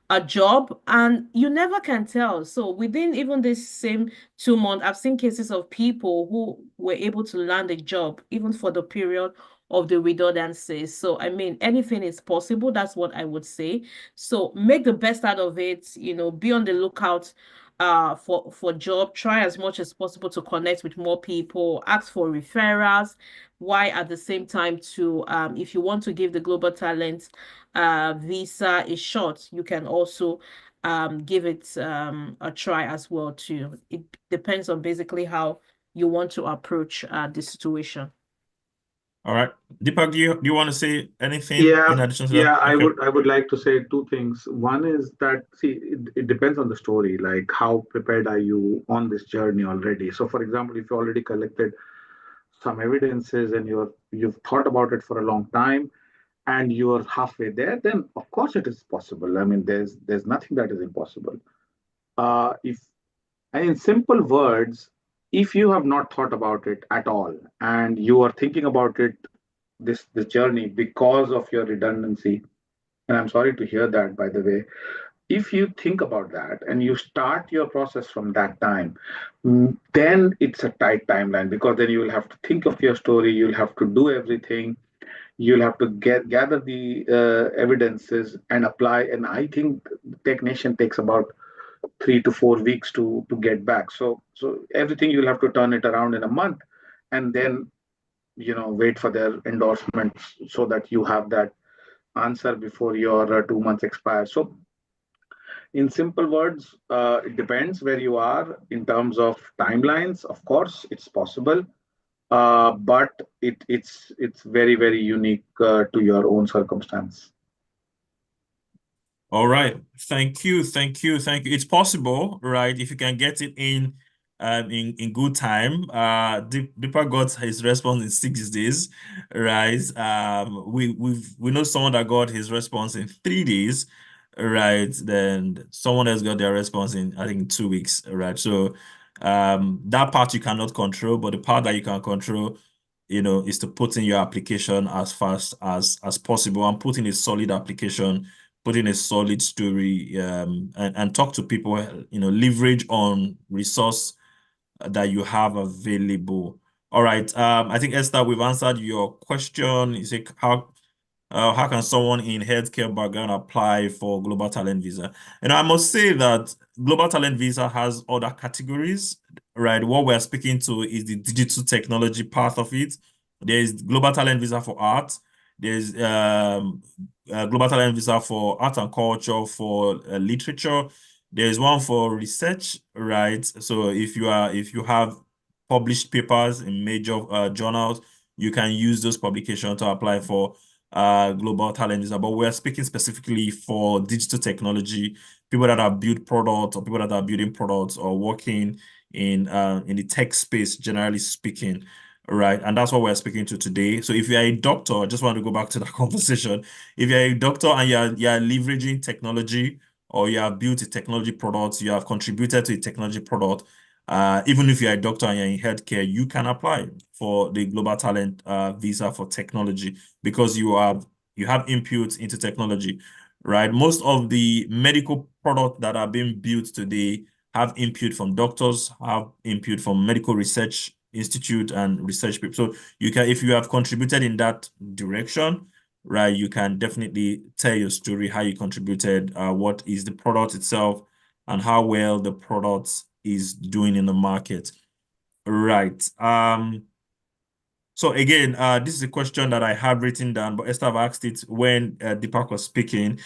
a job, and you never can tell. So within even this same 2 months, I've seen cases of people who were able to land a job even for the period of the redundancies. So I mean, anything is possible. That's what I would say. So make the best out of it, be on the lookout for job. Try as much as possible to connect with more people, ask for referrals. Why at the same time to if you want to give the global talent visa a shot, you can also give it a try as well too. It depends on basically how you want to approach the situation. All right. Deepak, do you want to say anything Yeah, in addition to that? yeah, Okay. I would like to say two things. One is that, see, it depends on the story, like how prepared are you on this journey already. So, for example, if you already collected some evidences and you've thought about it for a long time and you're halfway there, then of course it is possible. I mean, there's nothing that is impossible. If and in simple words, if you have not thought about it at all and you are thinking about it this journey because of your redundancy, and I'm sorry to hear that, by the way. If you think about that and you start your process from that time, then it's a tight timeline, because then you will have to think of your story, you'll have to do everything, you'll have to gather the evidences and apply. And I think technician takes about 3 to 4 weeks to get back. So everything you'll have to turn it around in a month, and then wait for their endorsements so that you have that answer before your 2 months expire. So, in simple words, it depends where you are in terms of timelines. Of course, it's possible, but it's very very unique to your own circumstance. All right. Thank you. Thank you. Thank you. It's possible, right? If you can get it in good time. Deepak got his response in 6 days, right? We know someone that got his response in 3 days, right? Then someone else got their response in, I think, 2 weeks, right? So that part you cannot control, but the part that you can control, is to put in your application as fast as possible and put in a solid application, put in a solid story, and talk to people, leverage on resource that you have available. All right. I think, Esther, we've answered your question. You say how can someone in healthcare background apply for Global Talent Visa? And I must say that Global Talent Visa has other categories, right? What we're speaking to is the digital technology part of it. There is Global Talent Visa for art. There's Global Talent Visa for art and culture, for literature. There's one for research, right? So if you have published papers in major journals, you can use those publications to apply for global talent visa. But we're speaking specifically for digital technology, people that have built products or people that are building products or working in the tech space, generally speaking. Right, and that's what we're speaking to today. So if you're a doctor, I just want to go back to that conversation. If you're a doctor and you're leveraging technology, or you have built a technology product, you have contributed to a technology product, even if you're a doctor and you're in healthcare, you can apply for the Global Talent Visa for technology, because you have inputs into technology, right? Most of the medical products that are being built today have input from doctors, have input from medical research institute and research people. So you can, if you have contributed in that direction, right, you can definitely tell your story, how you contributed, what is the product itself, and how well the product is doing in the market. Right. So again, this is a question that I have written down, but Esther have asked it when Deepak was speaking,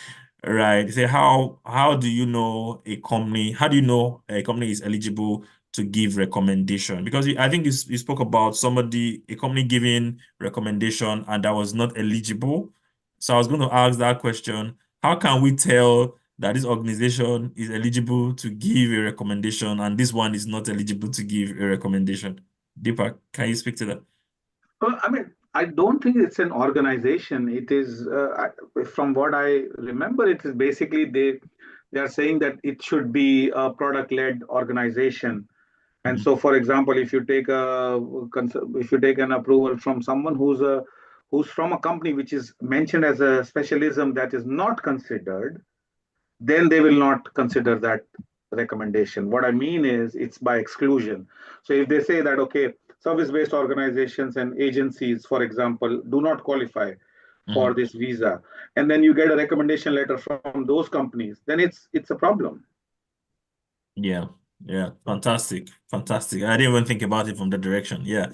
right? They say, how do you know a company? How do you know a company is eligible to give recommendation? Because I think you spoke about a company giving recommendation and that was not eligible. So I was going to ask that question. How can we tell that this organization is eligible to give a recommendation and this one is not eligible to give a recommendation? Deepak, can you speak to that? Well, I mean, I don't think it's an organization. It is, from what I remember, it is basically they are saying that it should be a product-led organization. And Mhm. so, for example, if you take an approval from someone who's from a company which is mentioned as a specialism that is not considered, then they will not consider that recommendation. What I mean is it's by exclusion. So if they say that, okay, service-based organizations and agencies, for example, do not qualify for Mhm. this visa, and then you get a recommendation letter from those companies, then it's a problem. Yeah, yeah, fantastic, fantastic. I didn't even think about it from that direction. Yeah,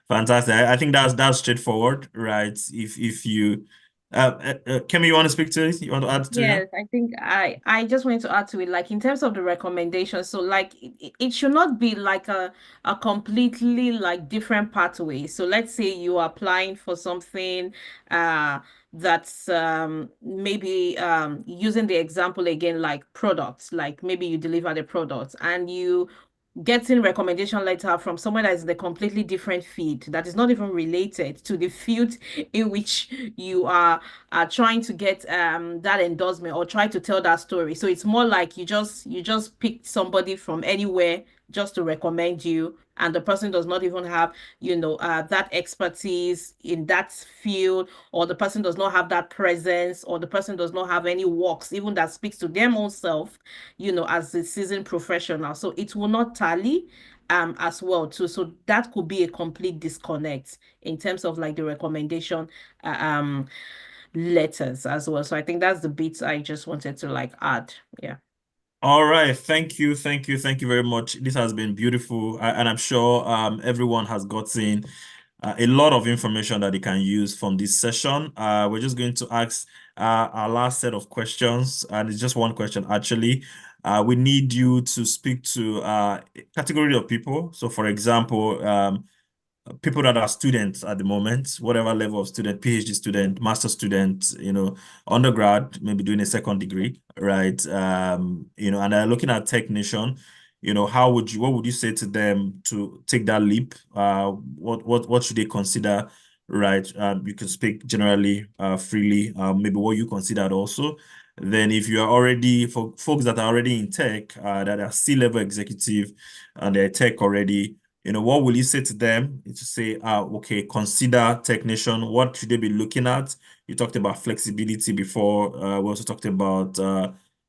fantastic. I think that's straightforward, right? If you, Kemi, you want to speak to it? You want to add to it? Yes, I think I just wanted to add to it, like in terms of the recommendation. So like it should not be like a completely like different pathway. So let's say you are applying for something that's maybe using the example again, like products, like maybe you deliver the products and you getting recommendation letter from someone that is in a completely different field that is not even related to the field in which you are trying to get that endorsement or try to tell that story. So it's more like you just picked somebody from anywhere just to recommend you, and the person does not even have that expertise in that field, or the person does not have that presence, or the person does not have any works even that speaks to them own self, as a seasoned professional. So it will not tally as well too. So that could be a complete disconnect in terms of like the recommendation letters as well. So I think that's the bits I just wanted to like add. Yeah. All right, thank you, thank you, thank you very much. This has been beautiful, and I'm sure everyone has gotten a lot of information that they can use from this session. We're just going to ask our last set of questions, and it's just one question actually. We need you to speak to a category of people. So, for example, people that are students at the moment, whatever level of student, PhD student, master student, undergrad, maybe doing a second degree, right? And they're looking at technician, what would you say to them to take that leap? What should they consider, right? You can speak generally, freely, maybe what you considered also. Then if you are already, for folks that are already in tech, that are C-level executive and they're tech already, what will you say to them? To say, okay, consider technician. What should they be looking at? You talked about flexibility before. We also talked about,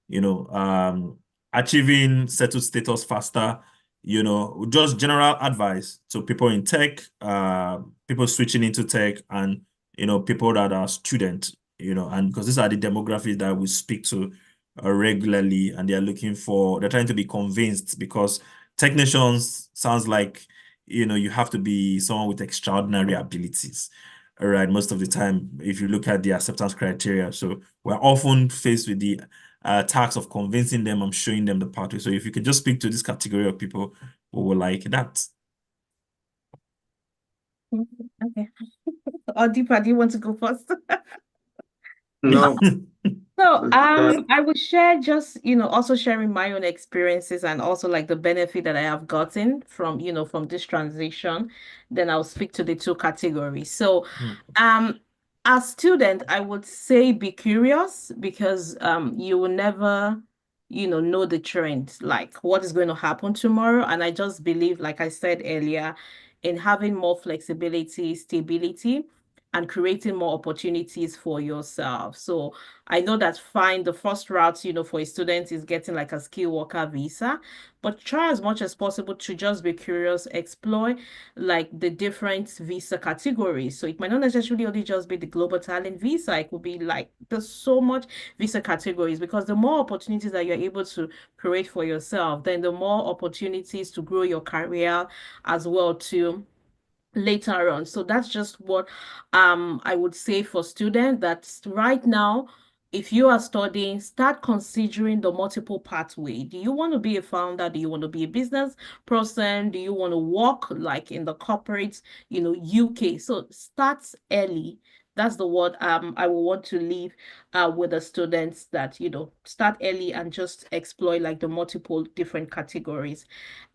you know, um, achieving settled status faster. Just general advice to people in tech, people switching into tech, and people that are students. And because these are the demographics that we speak to regularly, and they're trying to be convinced because technicians sounds like you have to be someone with extraordinary abilities. All right, most of the time, if you look at the acceptance criteria, so we're often faced with the task of convincing them and showing them the pathway. So if you could just speak to this category of people who will like that. Okay. Or Deepa, do you want to go first? No, So, uh, I would share just, also sharing my own experiences and also like the benefit that I have gotten from this transition. Then I'll speak to the two categories. So, Mm. um, as student, I would say be curious because you will never, know the trend, like what is going to happen tomorrow. And I just believe, like I said earlier, in having more flexibility, stability, and creating more opportunities for yourself. So I know that fine, the first route, for a student is getting like a skilled worker visa, but try as much as possible to just be curious, explore like the different visa categories. So it might not necessarily only just be the global talent visa. It could be like there's so much visa categories, because the more opportunities that you're able to create for yourself, then the more opportunities to grow your career as well too later on. So that's just what I would say for students, that right now, if you are studying, start considering the multiple pathway. Do you want to be a founder? Do you want to be a business person? Do you want to work like in the corporate, UK? So start early. That's the word I will want to leave with the students, that start early and just explore like the multiple different categories.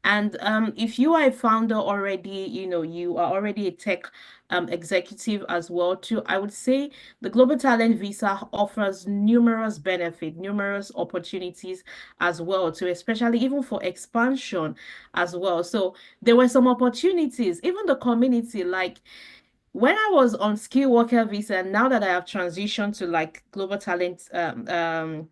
And if you are a founder already, you are already a tech executive as well too, I would say the Global Talent Visa offers numerous benefits, numerous opportunities as well too, especially even for expansion as well. So there were some opportunities, even the community, like when I was on skilled worker visa, and now that I have transitioned to like global talent, um,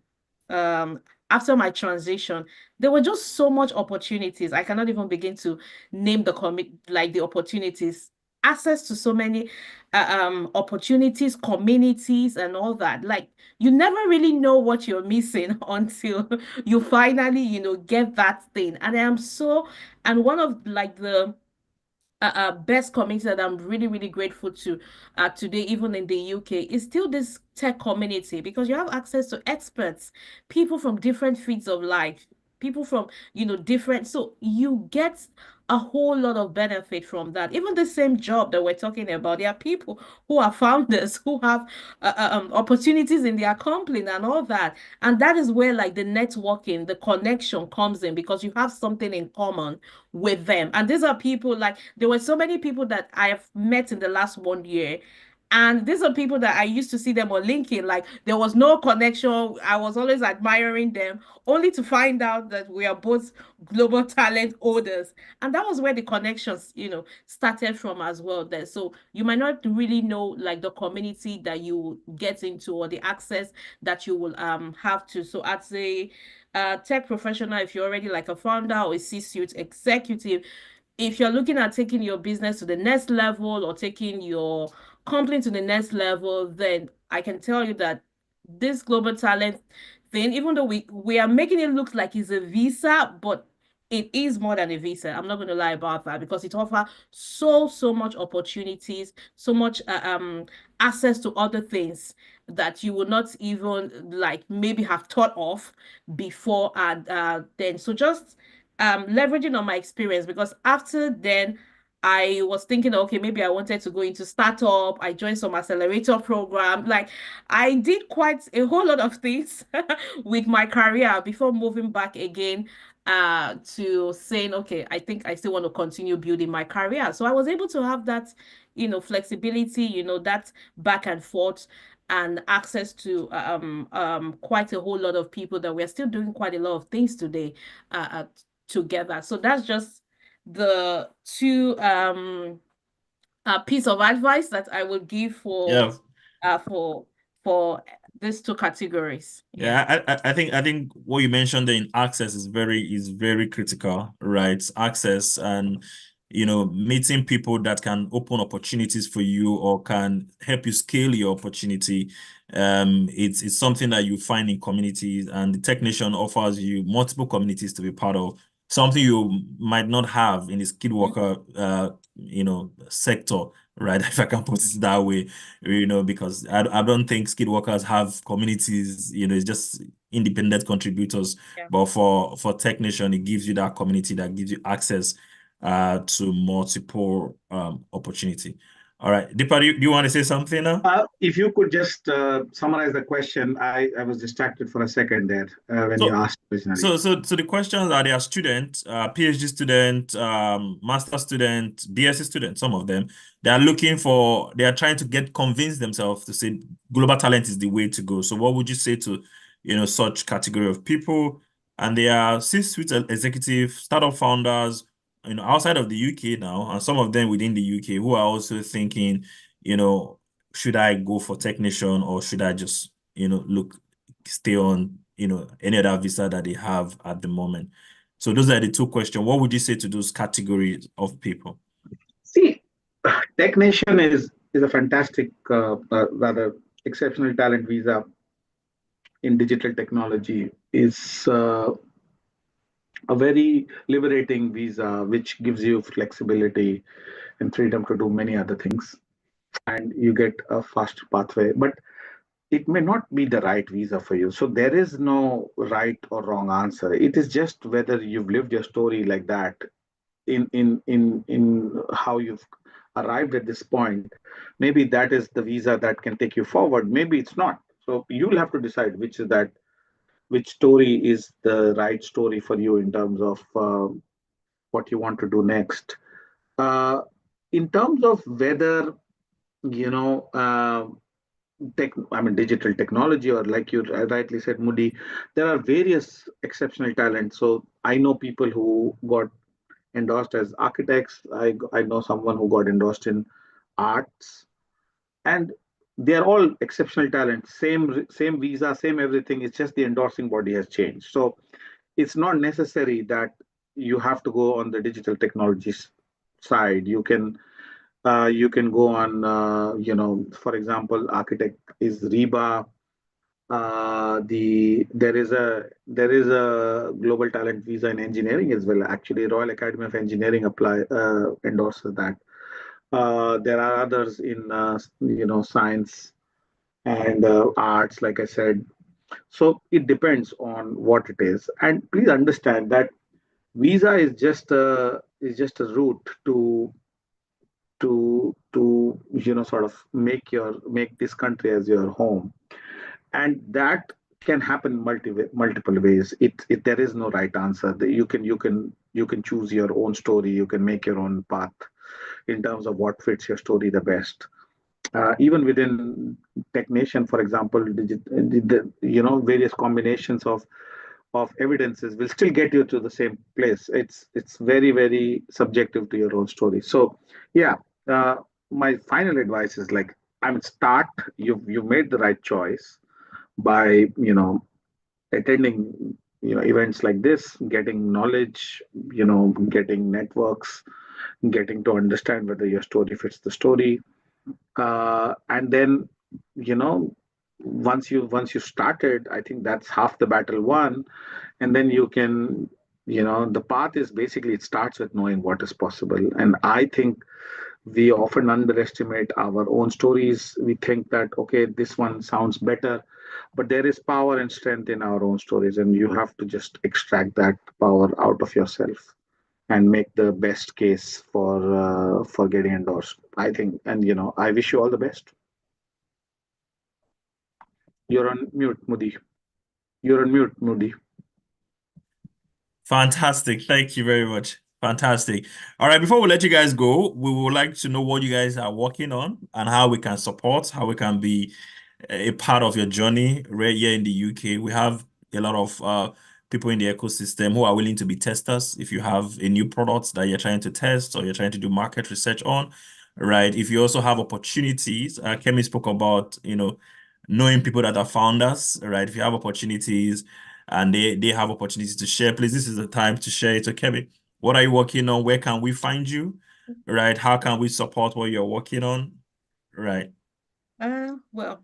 after my transition, there were just so much opportunities. I cannot even begin to name the opportunities. Access to so many opportunities, communities, and all that. Like you never really know what you're missing until you finally, get that thing. And I am so, and one of like the best community that I'm really, really grateful to today, even in the UK, is still this tech community, because you have access to experts, people from different fields of life, people from, different, so you get a whole lot of benefit from that. Even the same job that we're talking about, there are people who are founders who have opportunities in their company and all that. And that is where like the networking, the connection comes in, because you have something in common with them. And these are people, like there were so many people that I have met in the last 1 year. And these are people that I used to see them on LinkedIn. Like there was no connection. I was always admiring them, only to find out that we are both global talent holders. And that was where the connections, started from as well there. So you might not really know like the community that you get into, or the access that you will have to. So I'd say tech professional, if you're already like a founder or a C-suite executive, if you're looking at taking your business to the next level or taking your company to the next level, then I can tell you that this global talent thing, even though we are making it look like it's a visa, but it is more than a visa. I'm not going to lie about that, because it offers so much opportunities, so much access to other things that you would not even like maybe have thought of before. And then so just leveraging on my experience, because after then I was thinking, okay, maybe I wanted to go into startup. I joined some accelerator program. Like I did quite a whole lot of things with my career before moving back again to saying, okay, I think I still want to continue building my career. So I was able to have that, flexibility, that back and forth, and access to quite a whole lot of people that we're still doing quite a lot of things today together. So that's just the two piece of advice that I would give Yeah. for for these two categories. Yeah. Yeah, I think what you mentioned in access is very critical, right? Access and meeting people that can open opportunities for you or can help you scale your opportunity. It's something that you find in communities, and the Technician offers you multiple communities to be part of. Something you might not have in the skilled worker sector, right? If I can put it that way, because I don't think skilled workers have communities, it's just independent contributors. Yeah. But for Technician, it gives you that community that gives you access to multiple opportunity. All right. Deepa, do you want to say something now? If you could just summarize the question, I was distracted for a second there when you So asked originally. so the questions are: they are student, PhD student, master student, BSc student. Some of them, they are trying to convince themselves to say global talent is the way to go. So what would you say to, such category of people? And they are C-suite executive, startup founders, outside of the UK now, and some of them within the UK who are also thinking, you know, should I go for technician or should I just, stay on, any other visa that they have at the moment? So those are the two questions. What would you say to those categories of people? See, technician is a fantastic, rather exceptional talent visa in digital technology. Is a very liberating visa, which gives you flexibility and freedom to do many other things, and you get a faster pathway. But it may not be the right visa for you. So there is no right or wrong answer. It is just whether you've lived your story like that in how you've arrived at this point. Maybe that is the visa that can take you forward. Maybe it's not. So you'll have to decide which story is the right story for you in terms of what you want to do next. Uh, in terms of whether you know I mean, digital technology, or like you rightly said, Moody, there are various exceptional talents. So I know people who got endorsed as architects. I know someone who got endorsed in arts, and they're all exceptional talents. Same visa, same everything. It's just the endorsing body has changed. So it's not necessary that you have to go on the digital technologies side. You can go on, for example, architect is Reba. There is a global talent visa in engineering as well. Actually, Royal Academy of Engineering endorses that. There are others in science and arts, like I said. So it depends on what it is. And please understand that visa is just a route to sort of make this country as your home, and that can happen multiple ways. It There is no right answer. You can choose your own story. You can make your own path in terms of what fits your story the best. Even within technician, for example, various combinations of evidences will still get you to the same place. It's very, very subjective to your own story. So yeah, uh, my final advice is, like, I mean, start. You made the right choice by attending events like this, getting knowledge, getting networks, getting to understand whether your story fits the story, and then you know once you started, I think that's half the battle won. And then you can, the path is basically, it starts with knowing what is possible. And I think we often underestimate our own stories. We think that, okay, this one sounds better, but there is power and strength in our own stories, and you have to just extract that power out of yourself and make the best case for getting endorsed, I think. And I wish you all the best. You're on mute, Moody. You're on mute, Moody. Fantastic. Thank you very much. Fantastic. All right, before we let you guys go, we would like to know what you guys are working on and how we can support, how we can be a part of your journey right here in the UK. We have a lot of people in the ecosystem who are willing to be testers. If you have a new product that you're trying to test or you're trying to do market research on, right? If you also have opportunities, Kemi spoke about, knowing people that are founders, right? If you have opportunities and they have opportunities to share, please, this is the time to share it. So, Kemi, what are you working on? Where can we find you? Right? How can we support what you're working on? Right. Well,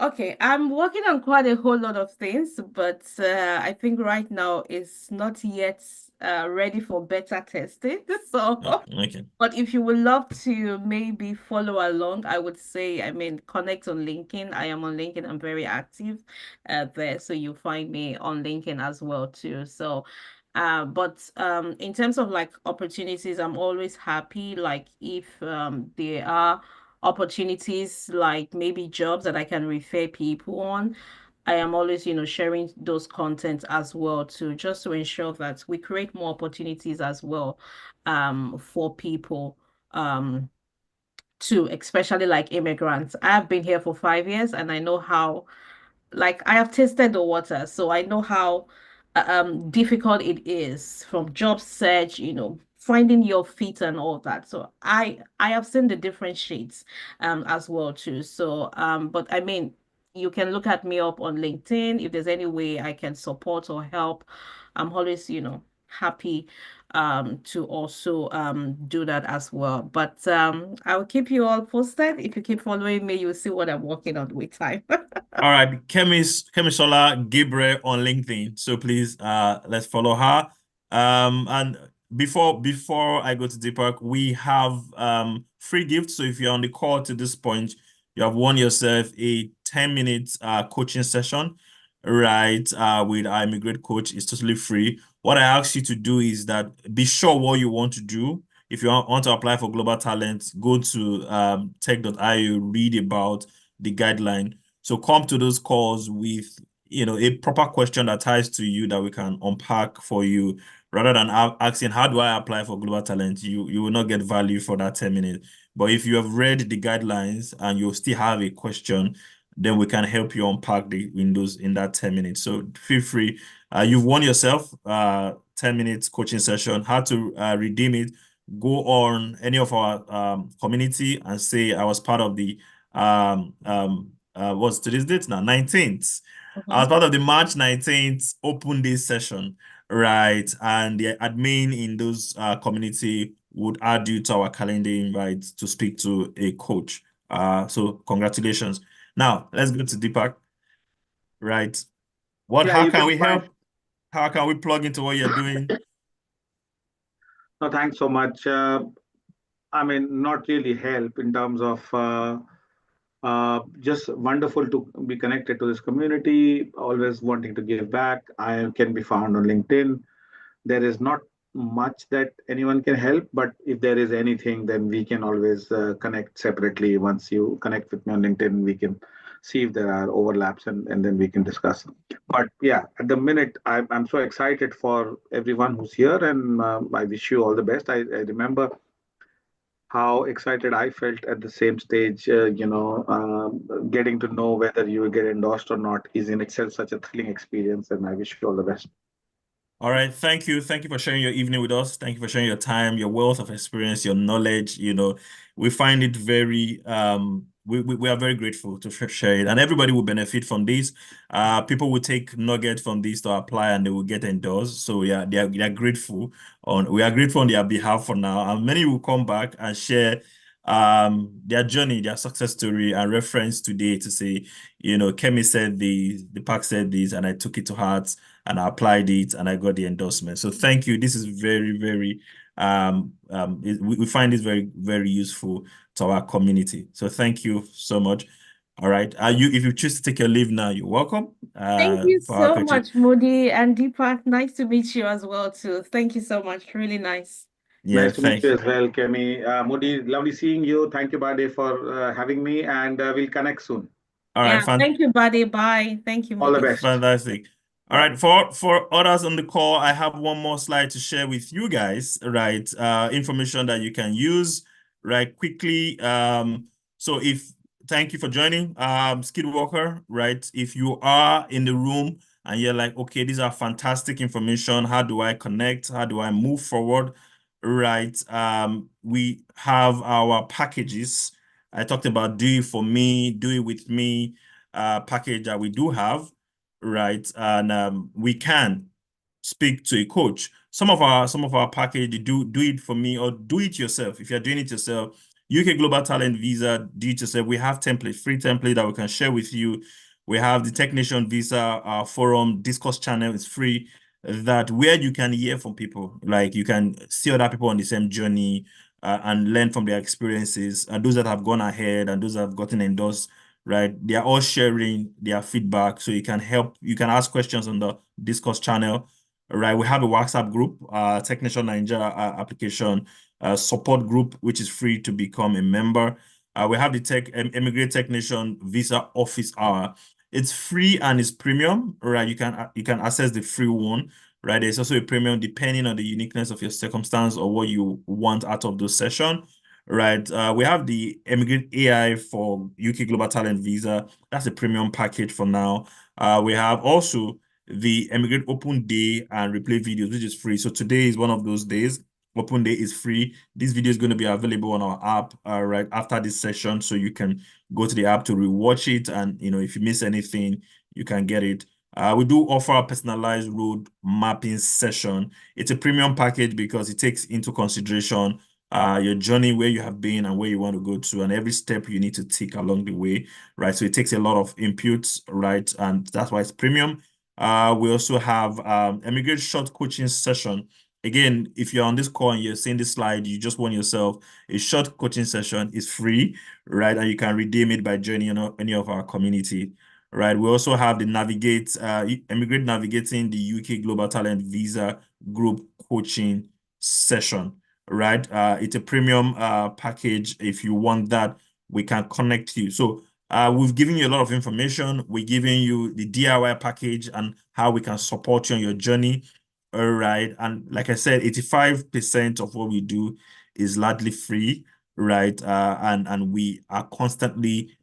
okay, I'm working on quite a whole lot of things, but I think right now it's not yet ready for beta testing. Oh, So, okay. but if you would love to maybe follow along, I would say, I mean, connect on LinkedIn. I am on LinkedIn. I'm very active there, so you'll find me on LinkedIn as well too. So, but in terms of like opportunities, I'm always happy. Like if there are opportunities like maybe jobs that I can refer people on. I am always, sharing those content as well to just to ensure that we create more opportunities as well for people too, especially like immigrants. I have been here for 5 years and I know how like I have tasted the water, so I know how difficult it is from job search, finding your feet and all that. So I have seen the different shades as well too. So but I mean, you can look at me up on LinkedIn if there's any way I can support or help. I'm always, happy to also do that as well. But I will keep you all posted. If you keep following me, you'll see what I'm working on with time. All right, Kemisola Gabriel on LinkedIn. So please let's follow her. And before I go to Deepak, we have free gifts. So if you're on the call to this point, you have won yourself a 10 minutes coaching session, right? With our eMigr8 coach. It's totally free. What I ask you to do is that be sure what you want to do. If you want to apply for global talent, go to tech.io, read about the guideline. So come to those calls with, a proper question that ties to you that we can unpack for you, rather than asking, how do I apply for global talent? You will not get value for that 10 minutes. But if you have read the guidelines and you still have a question, then we can help you unpack the windows in that 10 minutes. So feel free. You've won yourself 10 minutes coaching session. How to redeem it? Go on any of our community and say, I was part of the what's today's date now? 19th. I was part of the March 19th open day session, right? And the admin in those community would add you to our calendar invite to speak to a coach. So congratulations. Now let's go to Deepak, right? Yeah, How you can can we find. help? How can we plug into what you're doing? No, thanks so much. I mean, not really help in terms of just wonderful to be connected to this community, always wanting to give back. I can be found on LinkedIn. There is not much that anyone can help, but if there is anything, then we can always connect separately. Once you connect with me on LinkedIn, we can see if there are overlaps, and then we can discuss. But yeah, at the minute, I'm so excited for everyone who's here, and I wish you all the best. I remember how excited I felt at the same stage. Getting to know whether you will get endorsed or not is in itself such a thrilling experience, and I wish you all the best. All right. Thank you. Thank you for sharing your evening with us. Thank you for sharing your time, your wealth of experience, your knowledge. We find it very, we are very grateful to share it. And everybody will benefit from this. People will take nugget from this to apply and they will get endorsed. So yeah, they are grateful we are grateful on their behalf for now. And many will come back and share their journey, their success story, and reference today to say, Kemi said this, the park said this, and I took it to heart and I applied it and I got the endorsement. So thank you. This is very, very, we find this very, very useful to our community. So thank you so much. All right. If you choose to take your leave now, you're welcome. Thank you For our so coaching. much, Modi and Deepak. Nice to meet you as well, too. Thank you so much. Really nice. Yeah, Nice to meet thank you you. as well, Kemi. Modi, lovely seeing you. Thank you, Bade, for having me, and we'll connect soon. All Yeah, right, thank you, buddy. Bye. Thank you, All the Modi. best. fantastic. All Bye. right, for others on the call, I have one more slide to share with you guys, right? Information that you can use right quickly. So thank you for joining, Skid Walker, right? If you are in the room and you're like, okay, these are fantastic information. How do I connect? How do I move forward? Right. We have our packages. I talked about do it for me, do it with me package that we do have, right? And we can speak to a coach. Some of our package, do it for me or do it yourself. If you're doing it yourself, UK Global Talent Visa, do it yourself. We have free template that we can share with you. We have the Technician Visa forum, Discourse channel is free, that where you can hear from people, like you can see other people on the same journey and learn from their experiences, and those that have gone ahead and those that have gotten endorsed, right? They are all sharing their feedback, so you can ask questions on the Discourse channel, right? We have a WhatsApp group, Technician Nigeria application support group, which is free to become a member. We have the eMigr8 Technician Visa Office Hour. It's free and it's premium, right? You can access the free one, right? There's also a premium depending on the uniqueness of your circumstance or what you want out of those session, right? We have the eMigr8 AI for UK Global Talent Visa. That's a premium package for now. We have also the eMigr8 Open Day and Replay videos, which is free. So today is one of those days. open day is free. This video is going to be available on our app right after this session, so you can go to the app to rewatch it, and if you miss anything, you can get it. We do offer a personalized road mapping session. It's a premium package because it takes into consideration your journey, where you have been and where you want to go to, and every step you need to take along the way, right? So it takes a lot of inputs, right? And that's why it's premium. We also have eMigr8 short coaching session. Again, if you're on this call and you're seeing this slide, you just want yourself a short coaching session. Is free, right? And you can redeem it by joining any of our community, right? We also have the eMigr8 Navigating the UK Global Talent Visa Group Coaching session, right? It's a premium package. If you want that, we can connect you. So we've given you a lot of information. We're giving you the DIY package and how we can support you on your journey. All right. And like I said, 85% of what we do is largely free, right? And we are constantly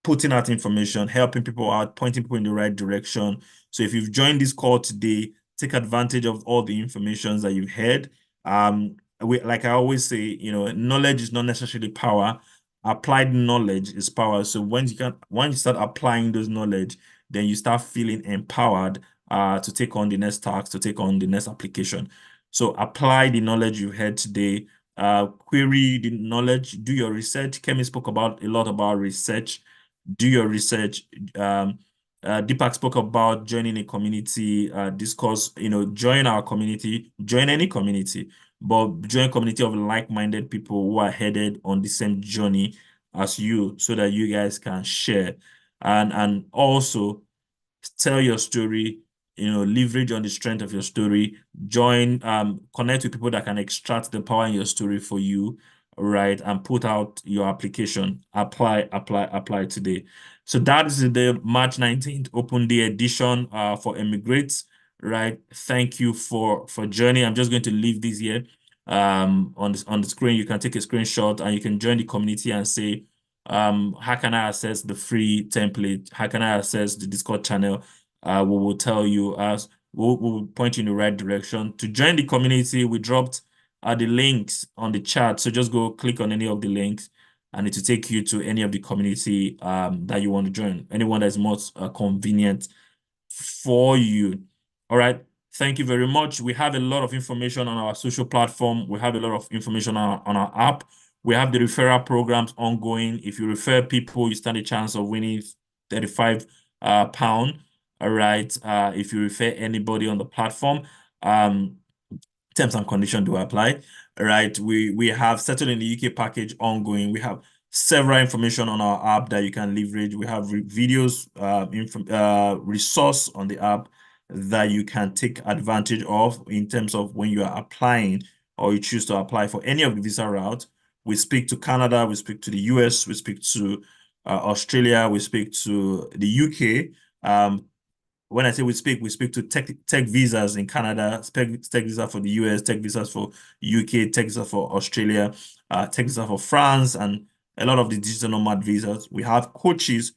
putting out information, helping people out, pointing people in the right direction. So if you've joined this call today, take advantage of all the information that you've heard. Like I always say, knowledge is not necessarily power. Applied knowledge is power. So when you start applying those knowledge, then you start feeling empowered to take on the next task, to take on the next application. So apply the knowledge you had today, query the knowledge, do your research. Kemi spoke a lot about research. Do your research. Deepak spoke about joining a community, discuss, join our community, join any community, but join a community of like-minded people who are headed on the same journey as you, so that you guys can share and also tell your story, leverage on the strength of your story, connect with people that can extract the power in your story for you, right? And put out your application, apply today. So that is the March 19th open day edition for eMigr8, right? Thank you for joining. I'm just going to leave this here on the screen. You can take a screenshot and you can join the community and say, how can I access the free template? How can I access the Discord channel? We will tell you, we'll point you in the right direction. To join the community, we dropped the links on the chat. So just go click on any of the links and it will take you to any of the community that you want to join. Anyone that's most convenient for you. All right. Thank you very much. We have a lot of information on our social platform. We have a lot of information on our app. We have the referral programs ongoing. If you refer people, you stand a chance of winning 35 pound. All right. If you refer anybody on the platform, terms and conditions do apply. All right. We have Settled in the UK package ongoing. We have several information on our app that you can leverage. We have videos, resource on the app that you can take advantage of in terms of when you are applying or you choose to apply for any of the visa routes. We speak to Canada, we speak to the US, we speak to Australia, we speak to the UK. When I say we speak to tech visas in Canada, tech visa for the US, tech visas for UK, tech visa for Australia, tech visa for France, and a lot of the digital nomad visas. We have coaches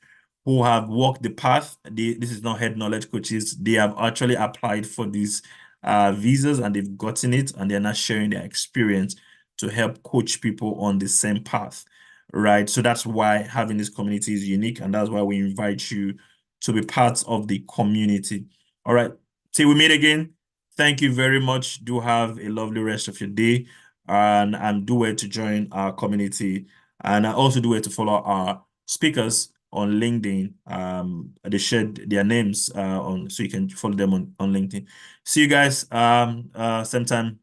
who have walked the path. This is not head knowledge coaches. They have actually applied for these visas and they've gotten it, and they're not sharing their experience to help coach people on the same path, right? So that's why having this community is unique, and that's why we invite you to be part of the community. All right, till we meet again, thank you very much. Do have a lovely rest of your day, and do well to join our community, and also do well to follow our speakers on LinkedIn. They shared their names so you can follow them on LinkedIn. See you guys same time.